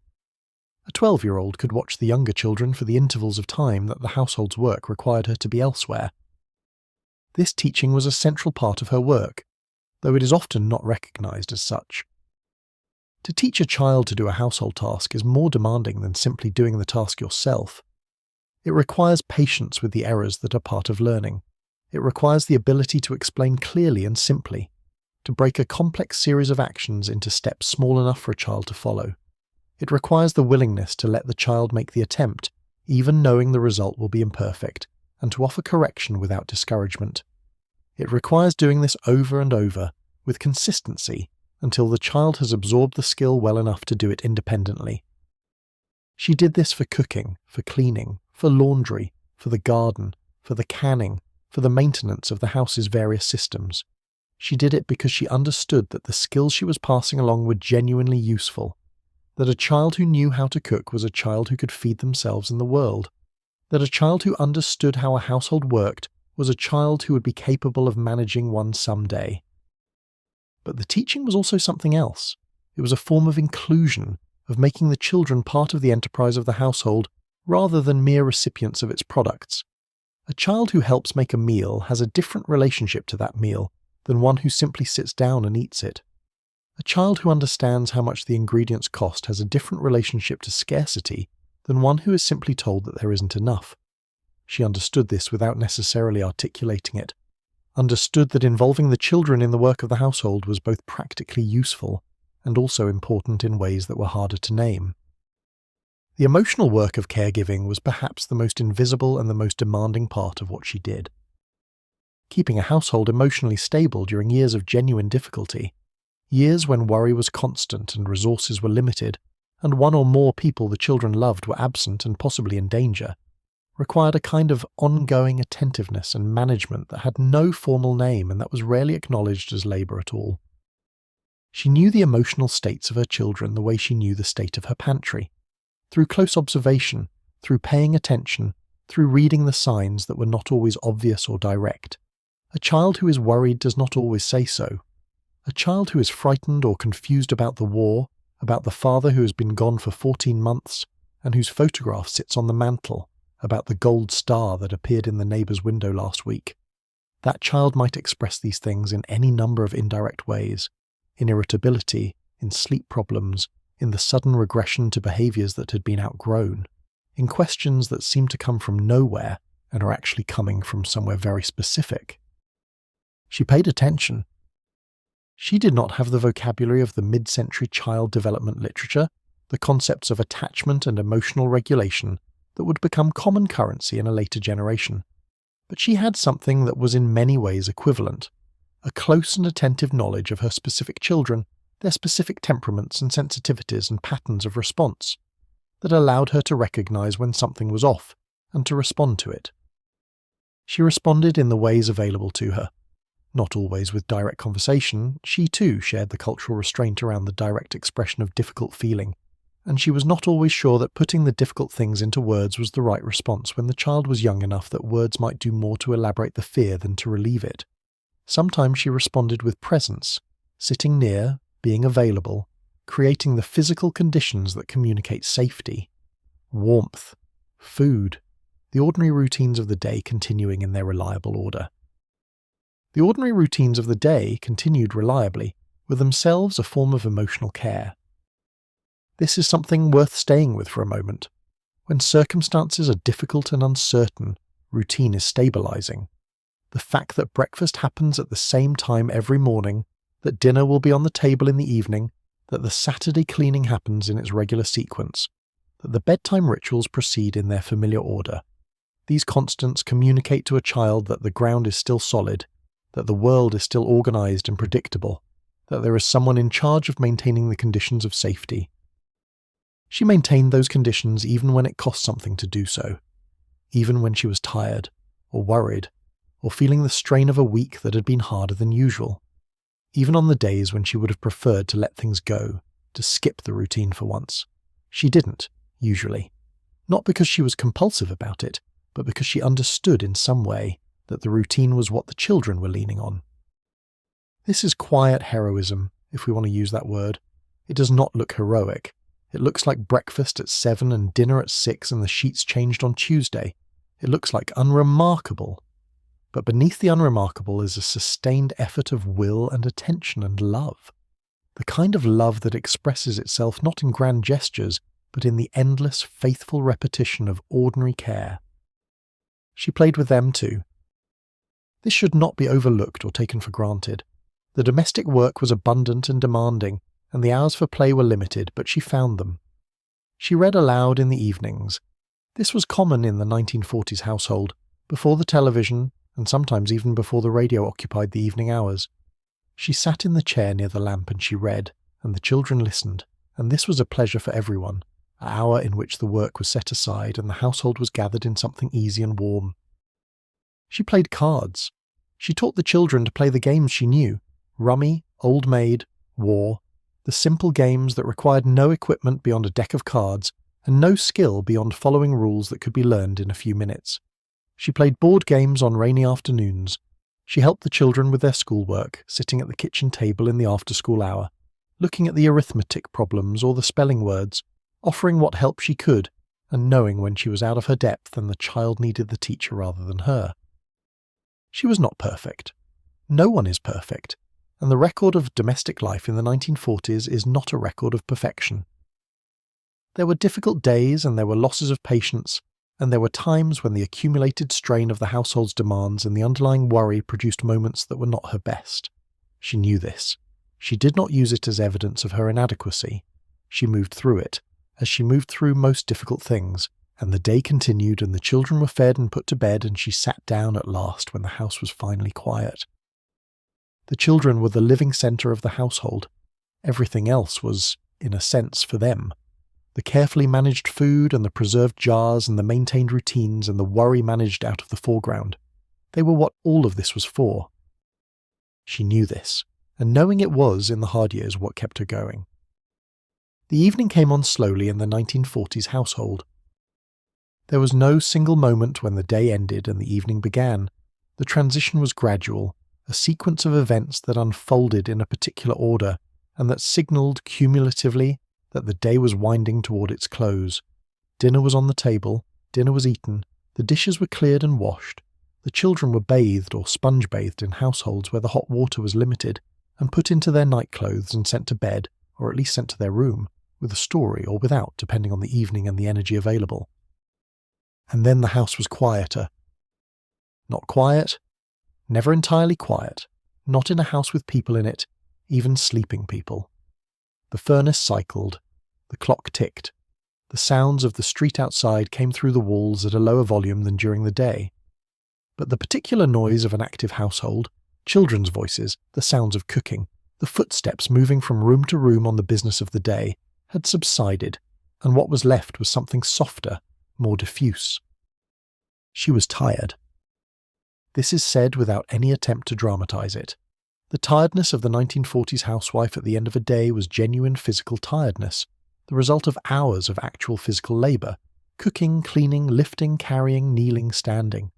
A 12-year-old could watch the younger children for the intervals of time that the household's work required her to be elsewhere. This teaching was a central part of her work, though it is often not recognised as such. To teach a child to do a household task is more demanding than simply doing the task yourself. It requires patience with the errors that are part of learning. It requires the ability to explain clearly and simply, to break a complex series of actions into steps small enough for a child to follow. It requires the willingness to let the child make the attempt, even knowing the result will be imperfect, and to offer correction without discouragement. It requires doing this over and over, with consistency, until the child has absorbed the skill well enough to do it independently. She did this for cooking, for cleaning, for laundry, for the garden, for the canning, for the maintenance of the house's various systems. She did it because she understood that the skills she was passing along were genuinely useful, that a child who knew how to cook was a child who could feed themselves and the world, that a child who understood how a household worked was a child who would be capable of managing one someday. But the teaching was also something else. It was a form of inclusion, of making the children part of the enterprise of the household rather than mere recipients of its products. A child who helps make a meal has a different relationship to that meal than one who simply sits down and eats it. A child who understands how much the ingredients cost has a different relationship to scarcity than one who is simply told that there isn't enough. She understood this without necessarily articulating it, understood that involving the children in the work of the household was both practically useful and also important in ways that were harder to name. The emotional work of caregiving was perhaps the most invisible and the most demanding part of what she did. Keeping a household emotionally stable during years of genuine difficulty, years when worry was constant and resources were limited, and one or more people the children loved were absent and possibly in danger, required a kind of ongoing attentiveness and management that had no formal name and that was rarely acknowledged as labour at all. She knew the emotional states of her children the way she knew the state of her pantry, through close observation, through paying attention, through reading the signs that were not always obvious or direct. A child who is worried does not always say so. A child who is frightened or confused about the war, about the father who has been gone for 14 months, and whose photograph sits on the mantel, about the gold star that appeared in the neighbour's window last week. That child might express these things in any number of indirect ways, in irritability, in sleep problems, in the sudden regression to behaviours that had been outgrown, in questions that seem to come from nowhere and are actually coming from somewhere very specific. She paid attention. She did not have the vocabulary of the mid-century child development literature, the concepts of attachment and emotional regulation that would become common currency in a later generation. But she had something that was in many ways equivalent, a close and attentive knowledge of her specific children, their specific temperaments and sensitivities and patterns of response, that allowed her to recognize when something was off and to respond to it. She responded in the ways available to her. Not always with direct conversation, she too shared the cultural restraint around the direct expression of difficult feeling, and she was not always sure that putting the difficult things into words was the right response when the child was young enough that words might do more to elaborate the fear than to relieve it. Sometimes she responded with presence, sitting near, being available, creating the physical conditions that communicate safety, warmth, food, the ordinary routines of the day continuing in their reliable order. The ordinary routines of the day, continued reliably, were themselves a form of emotional care. This is something worth staying with for a moment. When circumstances are difficult and uncertain, routine is stabilizing. The fact that breakfast happens at the same time every morning, that dinner will be on the table in the evening, that the Saturday cleaning happens in its regular sequence, that the bedtime rituals proceed in their familiar order. These constants communicate to a child that the ground is still solid, that the world is still organized and predictable, that there is someone in charge of maintaining the conditions of safety. She maintained those conditions even when it cost something to do so, even when she was tired, or worried, or feeling the strain of a week that had been harder than usual, even on the days when she would have preferred to let things go, to skip the routine for once. She didn't, usually. Not because she was compulsive about it, but because she understood in some way that the routine was what the children were leaning on. This is quiet heroism, if we want to use that word. It does not look heroic. It looks like breakfast at 7 and dinner at 6 and the sheets changed on Tuesday. It looks like unremarkable. But beneath the unremarkable is a sustained effort of will and attention and love. The kind of love that expresses itself not in grand gestures, but in the endless, faithful repetition of ordinary care, She played with them too. This should not be overlooked or taken for granted. The domestic work was abundant and demanding, and the hours for play were limited, but she found them. She read aloud in the evenings. This was common in the 1940s household, before the television, and sometimes even before the radio occupied the evening hours. She sat in the chair near the lamp and she read, and the children listened, and this was a pleasure for everyone, an hour in which the work was set aside and the household was gathered in something easy and warm. She played cards. She taught the children to play the games she knew: rummy, old maid, war, the simple games that required no equipment beyond a deck of cards and no skill beyond following rules that could be learned in a few minutes. She played board games on rainy afternoons. She helped the children with their schoolwork, sitting at the kitchen table in the after-school hour, looking at the arithmetic problems or the spelling words, offering what help she could, and knowing when she was out of her depth and the child needed the teacher rather than her. She was not perfect. No one is perfect, and the record of domestic life in the 1940s is not a record of perfection. There were difficult days and there were losses of patience, and there were times when the accumulated strain of the household's demands and the underlying worry produced moments that were not her best. She knew this. She did not use it as evidence of her inadequacy. She moved through it, as she moved through most difficult things, and the day continued and the children were fed and put to bed and she sat down at last when the house was finally quiet. The children were the living centre of the household. Everything else was, in a sense, for them. The carefully managed food and the preserved jars and the maintained routines and the worry managed out of the foreground. They were what all of this was for. She knew this, and knowing it was, in the hard years, what kept her going. The evening came on slowly in the 1940s household. There was no single moment when the day ended and the evening began. The transition was gradual, a sequence of events that unfolded in a particular order and that signalled cumulatively that the day was winding toward its close. Dinner was on the table, dinner was eaten, the dishes were cleared and washed, the children were bathed or sponge-bathed in households where the hot water was limited, and put into their nightclothes and sent to bed, or at least sent to their room, with a story or without, depending on the evening and the energy available. And then the house was quieter. Not quiet, never entirely quiet, not in a house with people in it, even sleeping people. The furnace cycled, the clock ticked, the sounds of the street outside came through the walls at a lower volume than during the day. But the particular noise of an active household, children's voices, the sounds of cooking, the footsteps moving from room to room on the business of the day, had subsided, and what was left was something softer, more diffuse. She was tired. This is said without any attempt to dramatize it. The tiredness of the 1940s housewife at the end of a day was genuine physical tiredness, the result of hours of actual physical labour, cooking, cleaning, lifting, carrying, kneeling, standing.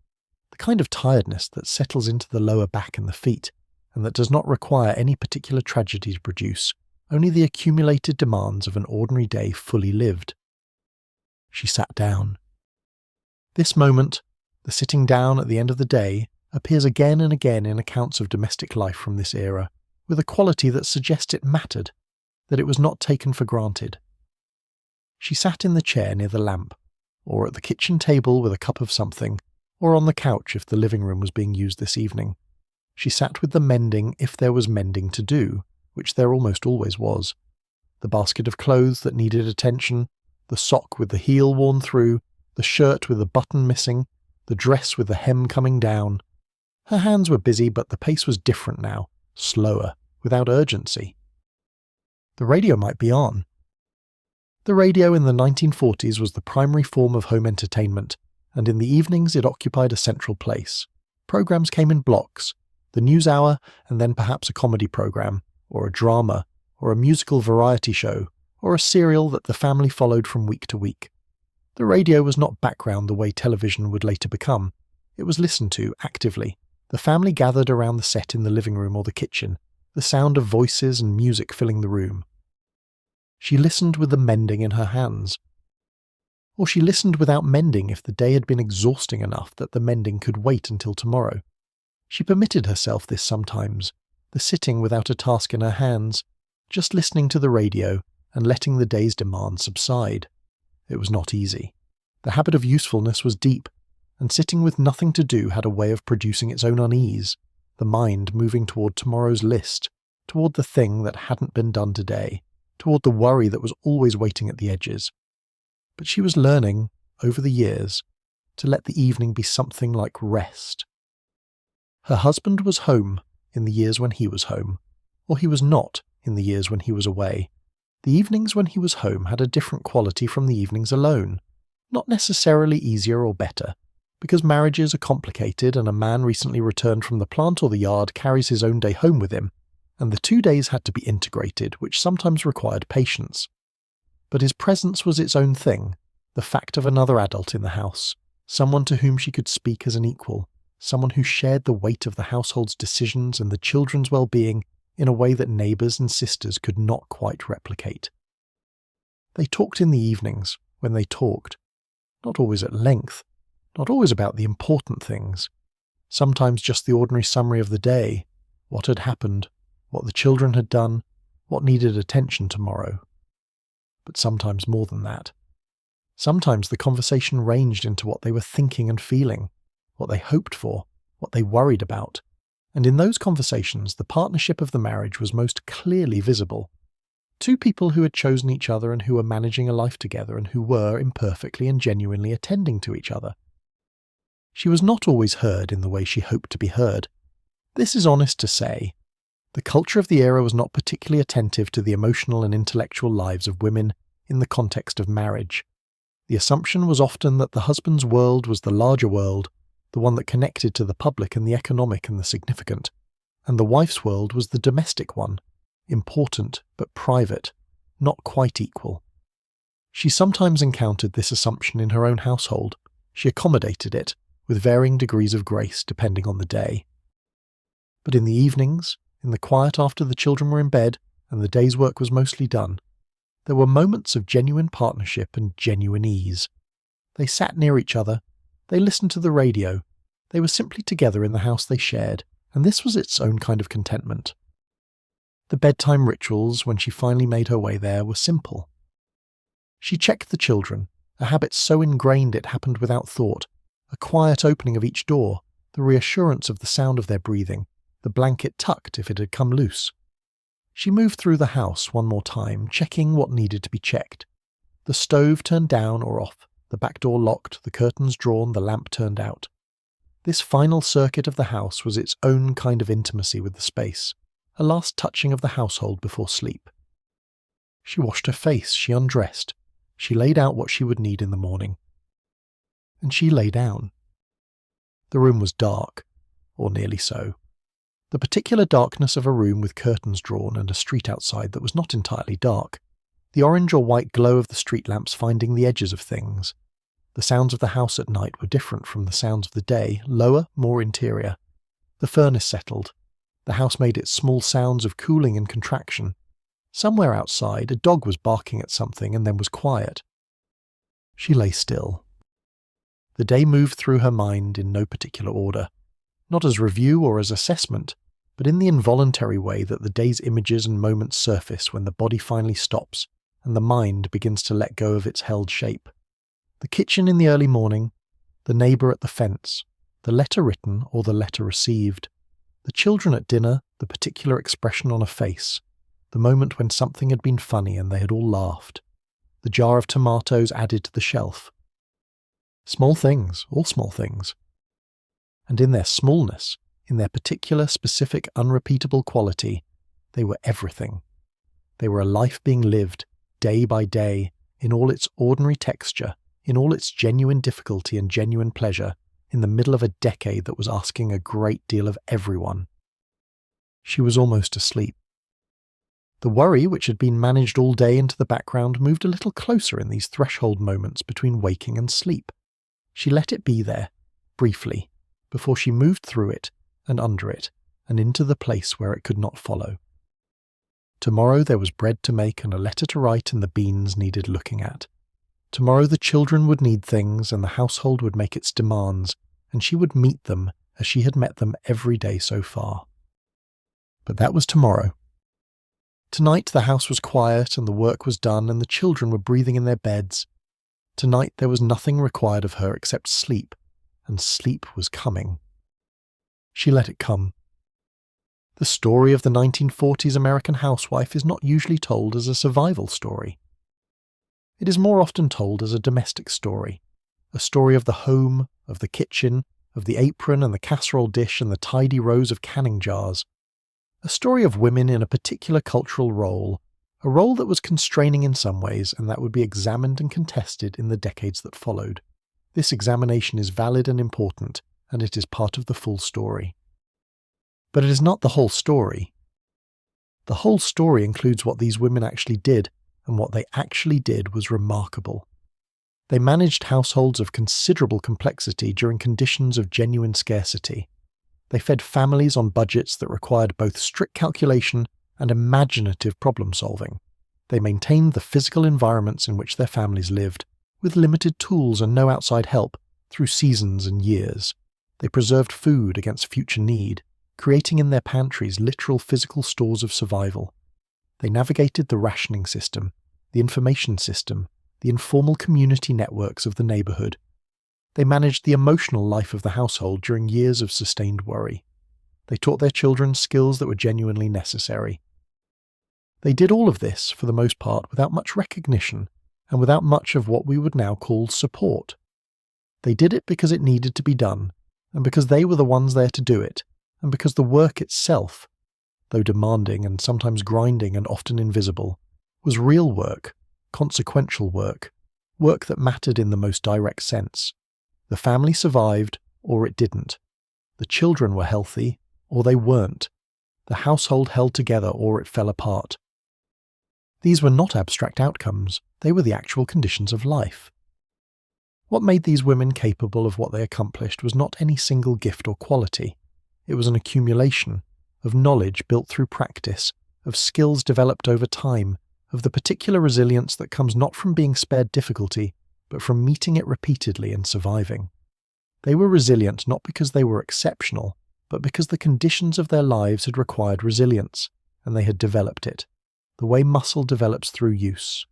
The kind of tiredness that settles into the lower back and the feet, and that does not require any particular tragedy to produce, only the accumulated demands of an ordinary day fully lived. She sat down. This moment, the sitting down at the end of the day, appears again and again in accounts of domestic life from this era, with a quality that suggests it mattered, that it was not taken for granted. She sat in the chair near the lamp, or at the kitchen table with a cup of something, or on the couch if the living room was being used this evening. She sat with the mending if there was mending to do, which there almost always was. The basket of clothes that needed attention, the sock with the heel worn through, the shirt with the button missing, the dress with the hem coming down. Her hands were busy, but the pace was different now, slower, without urgency. The radio might be on. The radio in the 1940s was the primary form of home entertainment, and in the evenings it occupied a central place. Programs came in blocks, the news hour and then perhaps a comedy program, or a drama, or a musical variety show, or a serial that the family followed from week to week. The radio was not background the way television would later become. It was listened to actively. The family gathered around the set in the living room or the kitchen, the sound of voices and music filling the room. She listened with the mending in her hands. Or she listened without mending if the day had been exhausting enough that the mending could wait until tomorrow. She permitted herself this sometimes, the sitting without a task in her hands, just listening to the radio and letting the day's demands subside. It was not easy. The habit of usefulness was deep, and sitting with nothing to do had a way of producing its own unease, the mind moving toward tomorrow's list, toward the thing that hadn't been done today, toward the worry that was always waiting at the edges. But she was learning, over the years, to let the evening be something like rest. Her husband was home in the years when he was home, or he was not in the years when he was away. The evenings when he was home had a different quality from the evenings alone, not necessarily easier or better, because marriages are complicated and a man recently returned from the plant or the yard carries his own day home with him, and the 2 days had to be integrated, which sometimes required patience. But his presence was its own thing, the fact of another adult in the house, someone to whom she could speak as an equal, someone who shared the weight of the household's decisions and the children's well-being in a way that neighbours and sisters could not quite replicate. They talked in the evenings, when they talked, not always at length, not always about the important things, sometimes just the ordinary summary of the day, what had happened, what the children had done, what needed attention tomorrow. But sometimes more than that. Sometimes the conversation ranged into what they were thinking and feeling, what they hoped for, what they worried about, and in those conversations the partnership of the marriage was most clearly visible. Two people who had chosen each other and who were managing a life together and who were imperfectly and genuinely attending to each other. She was not always heard in the way she hoped to be heard. This is honest to say. The culture of the era was not particularly attentive to the emotional and intellectual lives of women in the context of marriage. The assumption was often that the husband's world was the larger world, the one that connected to the public and the economic and the significant, and the wife's world was the domestic one, important but private, not quite equal. She sometimes encountered this assumption in her own household. She accommodated it, with varying degrees of grace depending on the day. But in the evenings, in the quiet after the children were in bed and the day's work was mostly done, there were moments of genuine partnership and genuine ease. They sat near each other, they listened to the radio, they were simply together in the house they shared, and this was its own kind of contentment. The bedtime rituals, when she finally made her way there, were simple. She checked the children, a habit so ingrained it happened without thought, a quiet opening of each door, the reassurance of the sound of their breathing, the blanket tucked if it had come loose. She moved through the house one more time, checking what needed to be checked. The stove turned down or off, the back door locked, the curtains drawn, the lamp turned out. This final circuit of the house was its own kind of intimacy with the space, a last touching of the household before sleep. She washed her face, she undressed, she laid out what she would need in the morning. And she lay down. The room was dark, or nearly so. The particular darkness of a room with curtains drawn and a street outside that was not entirely dark, the orange or white glow of the street lamps finding the edges of things. The sounds of the house at night were different from the sounds of the day, lower, more interior. The furnace settled. The house made its small sounds of cooling and contraction. Somewhere outside, a dog was barking at something and then was quiet. She lay still. The day moved through her mind in no particular order, not as review or as assessment, but in the involuntary way that the day's images and moments surface when the body finally stops and the mind begins to let go of its held shape. The kitchen in the early morning, the neighbour at the fence, the letter written or the letter received, the children at dinner, the particular expression on a face, the moment when something had been funny and they had all laughed, the jar of tomatoes added to the shelf. Small things, all small things. And in their smallness, in their particular, specific, unrepeatable quality, they were everything. They were a life being lived, day by day, in all its ordinary texture, in all its genuine difficulty and genuine pleasure, in the middle of a decade that was asking a great deal of everyone. She was almost asleep. The worry, which had been managed all day into the background, moved a little closer in these threshold moments between waking and sleep. She let it be there, briefly, before she moved through it, and under it, and into the place where it could not follow. Tomorrow there was bread to make and a letter to write and the beans needed looking at. Tomorrow the children would need things and the household would make its demands, and she would meet them as she had met them every day so far. But that was tomorrow. Tonight the house was quiet and the work was done and the children were breathing in their beds. Tonight there was nothing required of her except sleep, and sleep was coming. She let it come. The story of the 1940s American housewife is not usually told as a survival story. It is more often told as a domestic story, a story of the home, of the kitchen, of the apron and the casserole dish and the tidy rows of canning jars. A story of women in a particular cultural role, a role that was constraining in some ways and that would be examined and contested in the decades that followed. This examination is valid and important, and it is part of the full story. But it is not the whole story. The whole story includes what these women actually did, and what they actually did was remarkable. They managed households of considerable complexity during conditions of genuine scarcity. They fed families on budgets that required both strict calculation and imaginative problem-solving. They maintained the physical environments in which their families lived, with limited tools and no outside help, through seasons and years. They preserved food against future need, creating in their pantries literal physical stores of survival. They navigated the rationing system, the information system, the informal community networks of the neighborhood. They managed the emotional life of the household during years of sustained worry. They taught their children skills that were genuinely necessary. They did all of this, for the most part, without much recognition and without much of what we would now call support. They did it because it needed to be done, and because they were the ones there to do it, and because the work itself, though demanding and sometimes grinding and often invisible, was real work, consequential work, work that mattered in the most direct sense. The family survived, or it didn't. The children were healthy, or they weren't. The household held together, or it fell apart. These were not abstract outcomes, they were the actual conditions of life. What made these women capable of what they accomplished was not any single gift or quality. It was an accumulation of knowledge built through practice, of skills developed over time, of the particular resilience that comes not from being spared difficulty, but from meeting it repeatedly and surviving. They were resilient not because they were exceptional, but because the conditions of their lives had required resilience, and they had developed it, the way muscle develops through use.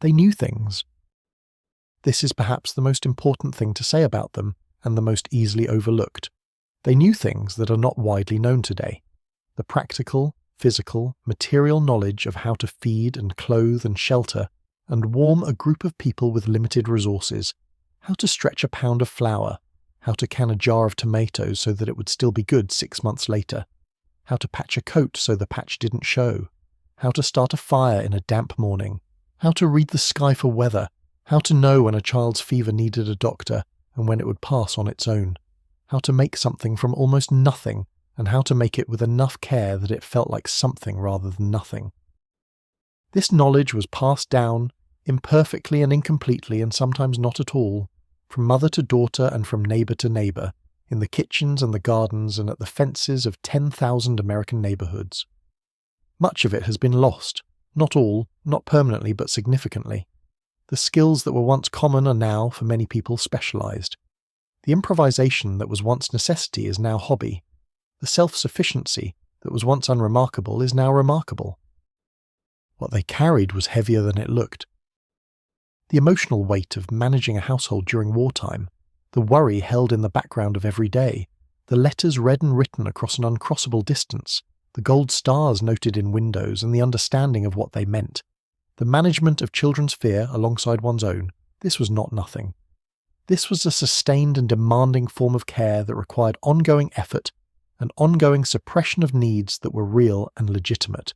They knew things. This is perhaps the most important thing to say about them, and the most easily overlooked. They knew things that are not widely known today. The practical, physical, material knowledge of how to feed and clothe and shelter and warm a group of people with limited resources, how to stretch a pound of flour, how to can a jar of tomatoes so that it would still be good 6 months later, how to patch a coat so the patch didn't show, how to start a fire in a damp morning, how to read the sky for weather, how to know when a child's fever needed a doctor and when it would pass on its own, how to make something from almost nothing, and how to make it with enough care that it felt like something rather than nothing. This knowledge was passed down, imperfectly and incompletely and sometimes not at all, from mother to daughter and from neighbor to neighbor, in the kitchens and the gardens and at the fences of 10,000 American neighborhoods. Much of it has been lost, not all, not permanently but significantly. The skills that were once common are now, for many people, specialized. The improvisation that was once necessity is now hobby. The self-sufficiency that was once unremarkable is now remarkable. What they carried was heavier than it looked. The emotional weight of managing a household during wartime, the worry held in the background of every day, the letters read and written across an uncrossable distance, the gold stars noted in windows and the understanding of what they meant, the management of children's fear alongside one's own, this was not nothing. This was a sustained and demanding form of care that required ongoing effort and ongoing suppression of needs that were real and legitimate.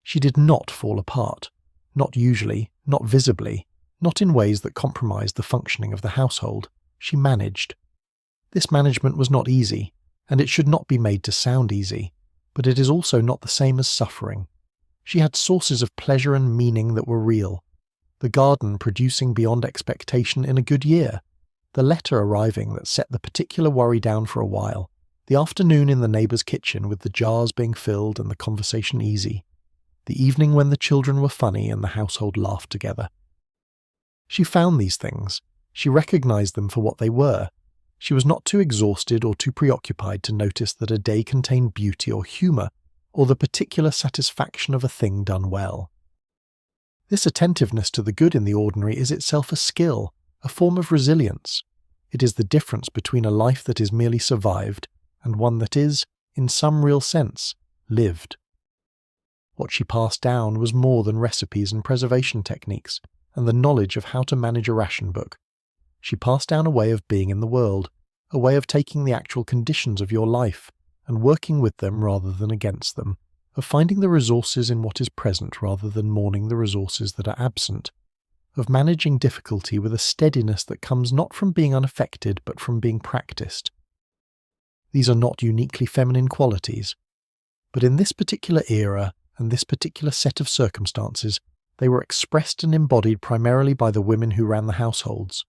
She did not fall apart, not usually, not visibly, not in ways that compromised the functioning of the household. She managed. This management was not easy, and it should not be made to sound easy, but it is also not the same as suffering. She had sources of pleasure and meaning that were real. The garden producing beyond expectation in a good year, the letter arriving that set the particular worry down for a while, the afternoon in the neighbour's kitchen with the jars being filled and the conversation easy, the evening when the children were funny and the household laughed together. She found these things. She recognized them for what they were. She was not too exhausted or too preoccupied to notice that a day contained beauty or humour, or the particular satisfaction of a thing done well. This attentiveness to the good in the ordinary is itself a skill, a form of resilience. It is the difference between a life that is merely survived and one that is, in some real sense, lived. What she passed down was more than recipes and preservation techniques and the knowledge of how to manage a ration book. She passed down a way of being in the world, a way of taking the actual conditions of your life and working with them rather than against them, of finding the resources in what is present rather than mourning the resources that are absent, of managing difficulty with a steadiness that comes not from being unaffected but from being practiced. These are not uniquely feminine qualities, but in this particular era and this particular set of circumstances, they were expressed and embodied primarily by the women who ran the households.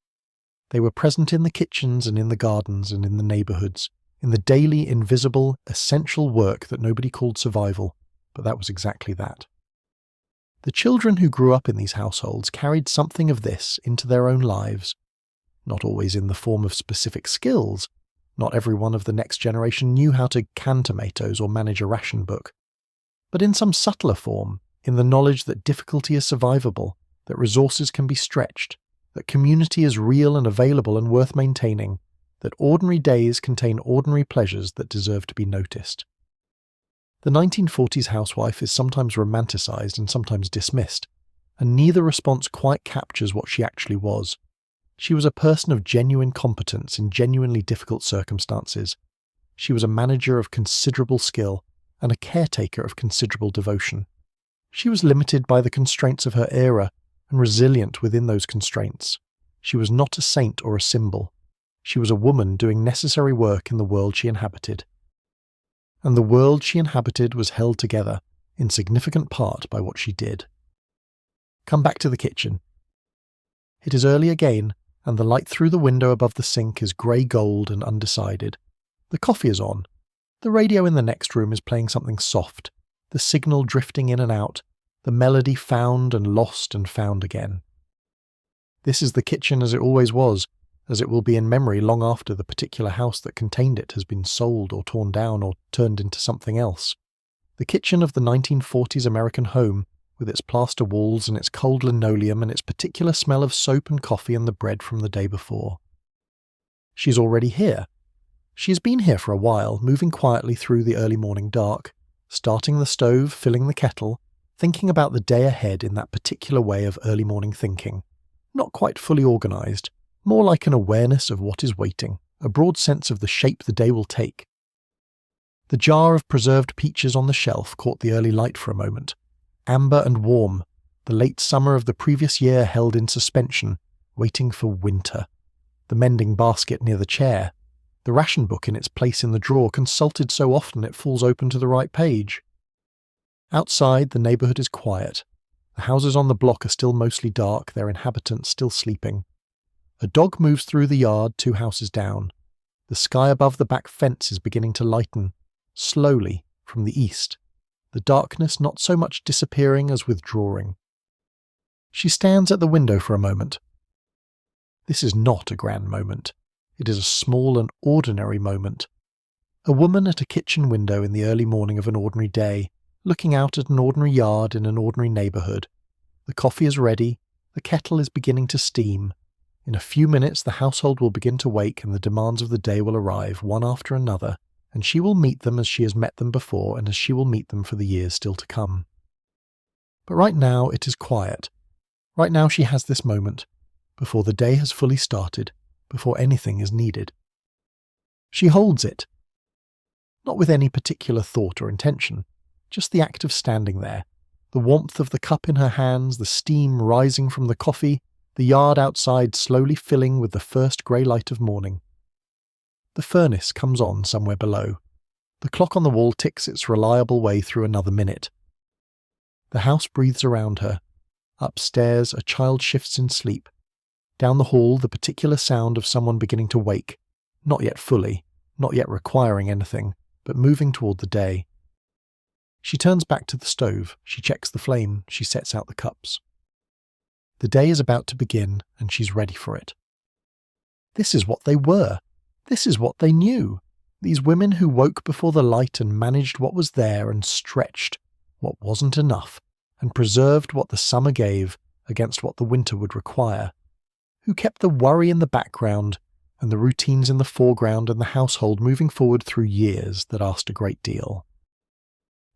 They were present in the kitchens and in the gardens and in the neighbourhoods, in the daily, invisible, essential work that nobody called survival, but that was exactly that. The children who grew up in these households carried something of this into their own lives, not always in the form of specific skills. Not every one of the next generation knew how to can tomatoes or manage a ration book, but in some subtler form, in the knowledge that difficulty is survivable, that resources can be stretched, that community is real and available and worth maintaining, that ordinary days contain ordinary pleasures that deserve to be noticed. The 1940s housewife is sometimes romanticised and sometimes dismissed, and neither response quite captures what she actually was. She was a person of genuine competence in genuinely difficult circumstances. She was a manager of considerable skill and a caretaker of considerable devotion. She was limited by the constraints of her era and resilient within those constraints. She was not a saint or a symbol. She was a woman doing necessary work in the world she inhabited. And the world she inhabited was held together, in significant part by what she did. Come back to the kitchen. It is early again, and the light through the window above the sink is grey gold and undecided. The coffee is on. The radio in the next room is playing something soft, the signal drifting in and out, the melody found and lost and found again. This is the kitchen as it always was, as it will be in memory long after the particular house that contained it has been sold or torn down or turned into something else. The kitchen of the 1940s American home, with its plaster walls and its cold linoleum and its particular smell of soap and coffee and the bread from the day before. She's already here. She has been here for a while, moving quietly through the early morning dark, starting the stove, filling the kettle, thinking about the day ahead in that particular way of early morning thinking. Not quite fully organised, more like an awareness of what is waiting, a broad sense of the shape the day will take. The jar of preserved peaches on the shelf caught the early light for a moment. Amber and warm, the late summer of the previous year held in suspension, waiting for winter. The mending basket near the chair. The ration book in its place in the drawer, consulted so often it falls open to the right page. Outside, the neighbourhood is quiet. The houses on the block are still mostly dark, their inhabitants still sleeping. A dog moves through the yard 2 houses down. The sky above the back fence is beginning to lighten, slowly, from the east, the darkness not so much disappearing as withdrawing. She stands at the window for a moment. This is not a grand moment. It is a small and ordinary moment. A woman at a kitchen window in the early morning of an ordinary day, looking out at an ordinary yard in an ordinary neighbourhood. The coffee is ready, the kettle is beginning to steam. In a few minutes the household will begin to wake and the demands of the day will arrive, one after another, and she will meet them as she has met them before and as she will meet them for the years still to come. But right now it is quiet. Right now she has this moment, before the day has fully started, before anything is needed. She holds it, not with any particular thought or intention, just the act of standing there, the warmth of the cup in her hands, the steam rising from the coffee, the yard outside slowly filling with the first grey light of morning. The furnace comes on somewhere below. The clock on the wall ticks its reliable way through another minute. The house breathes around her. Upstairs, a child shifts in sleep. Down the hall, the particular sound of someone beginning to wake, not yet fully, not yet requiring anything, but moving toward the day. She turns back to the stove, she checks the flame, she sets out the cups. The day is about to begin, and she's ready for it. This is what they were. This is what they knew. These women who woke before the light and managed what was there and stretched what wasn't enough and preserved what the summer gave against what the winter would require. Who kept the worry in the background and the routines in the foreground and the household moving forward through years that asked a great deal.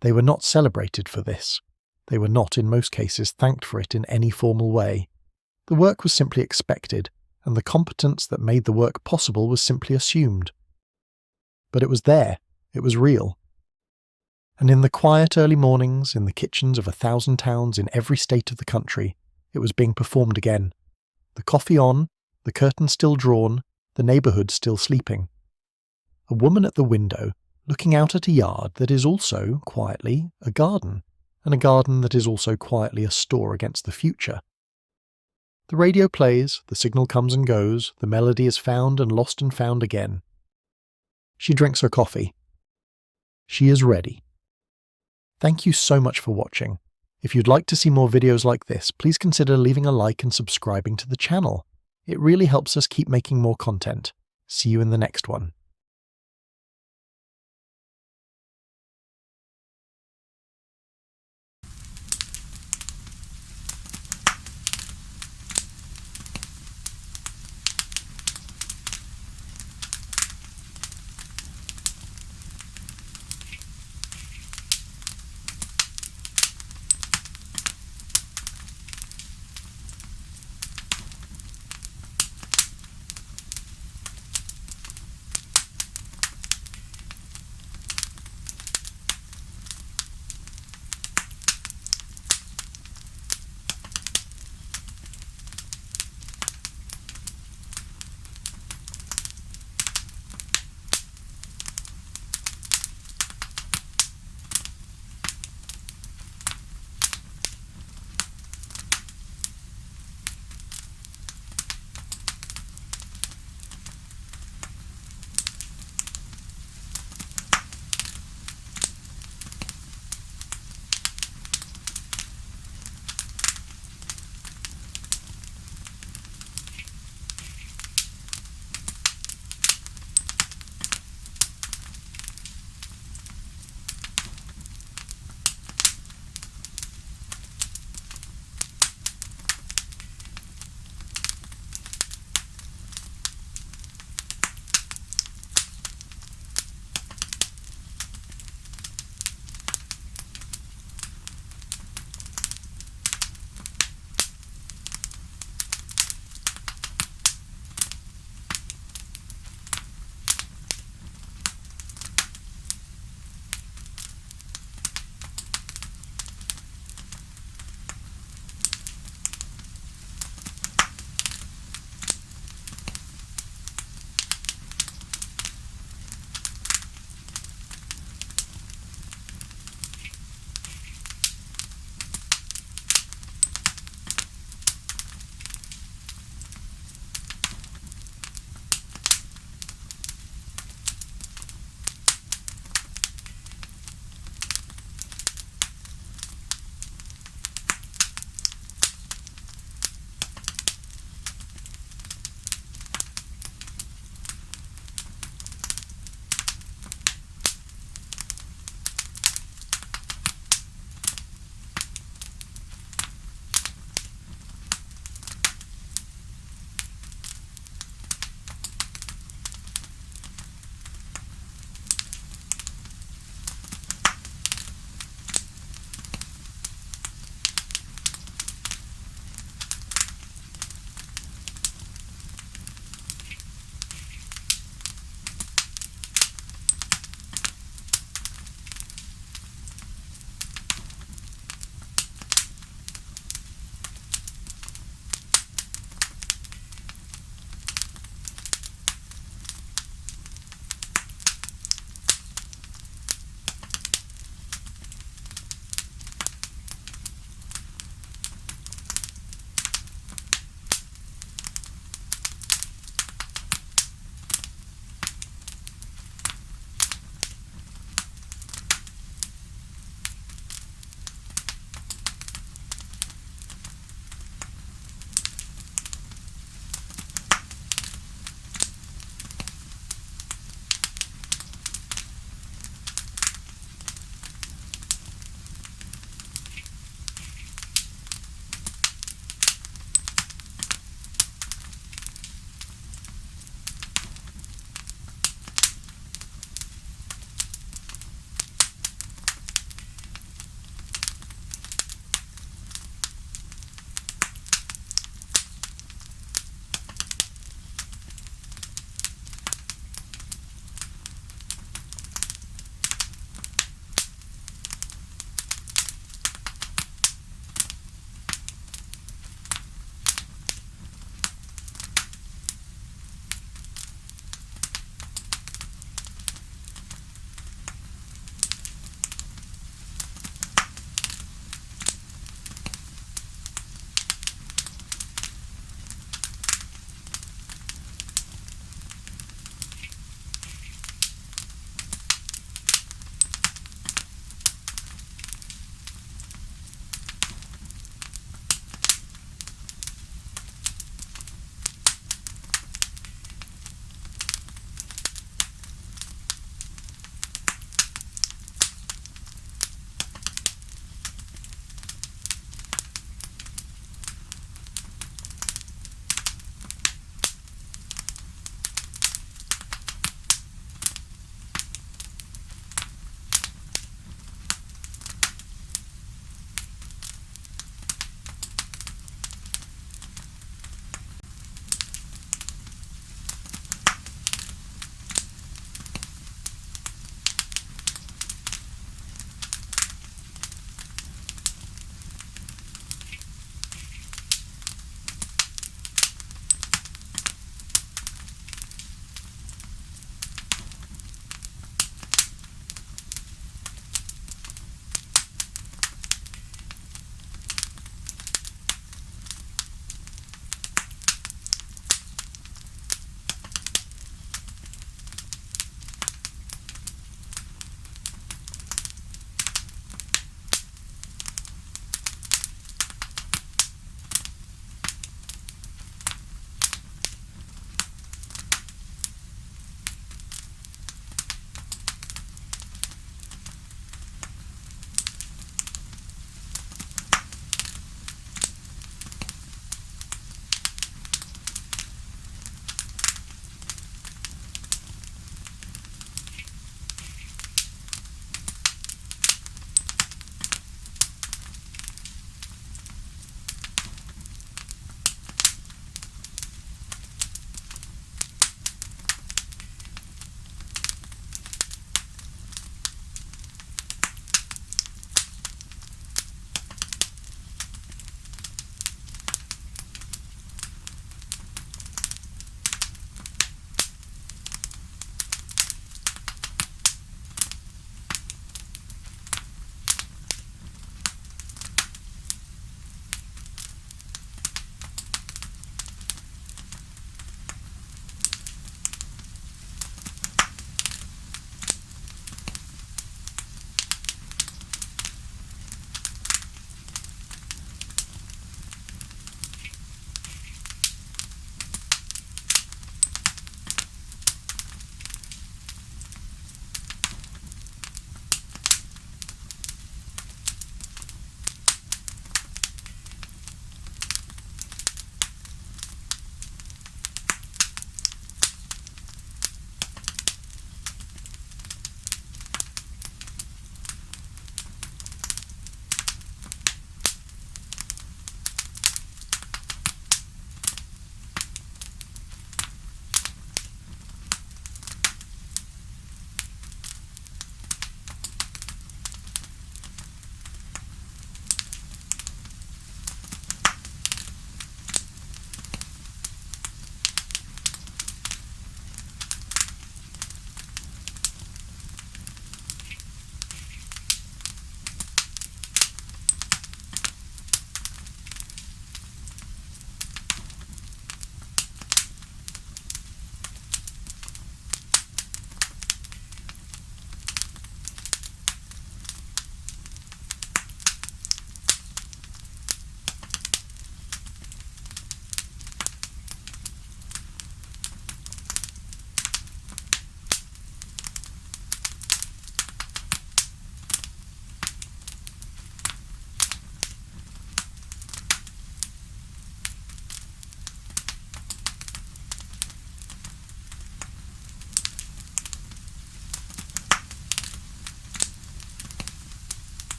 They were not celebrated for this. They were not, in most cases, thanked for it in any formal way. The work was simply expected, and the competence that made the work possible was simply assumed. But it was there. It was real. And in the quiet early mornings, in the kitchens of 1,000 towns in every state of the country, it was being performed again. The coffee on, the curtain still drawn, the neighbourhood still sleeping. A woman at the window, looking out at a yard that is also, quietly, a garden, and a garden that is also quietly a store against the future. The radio plays, the signal comes and goes, the melody is found and lost and found again. She drinks her coffee. She is ready. Thank you so much for watching. If you'd like to see more videos like this, please consider leaving a like and subscribing to the channel. It really helps us keep making more content. See you in the next one.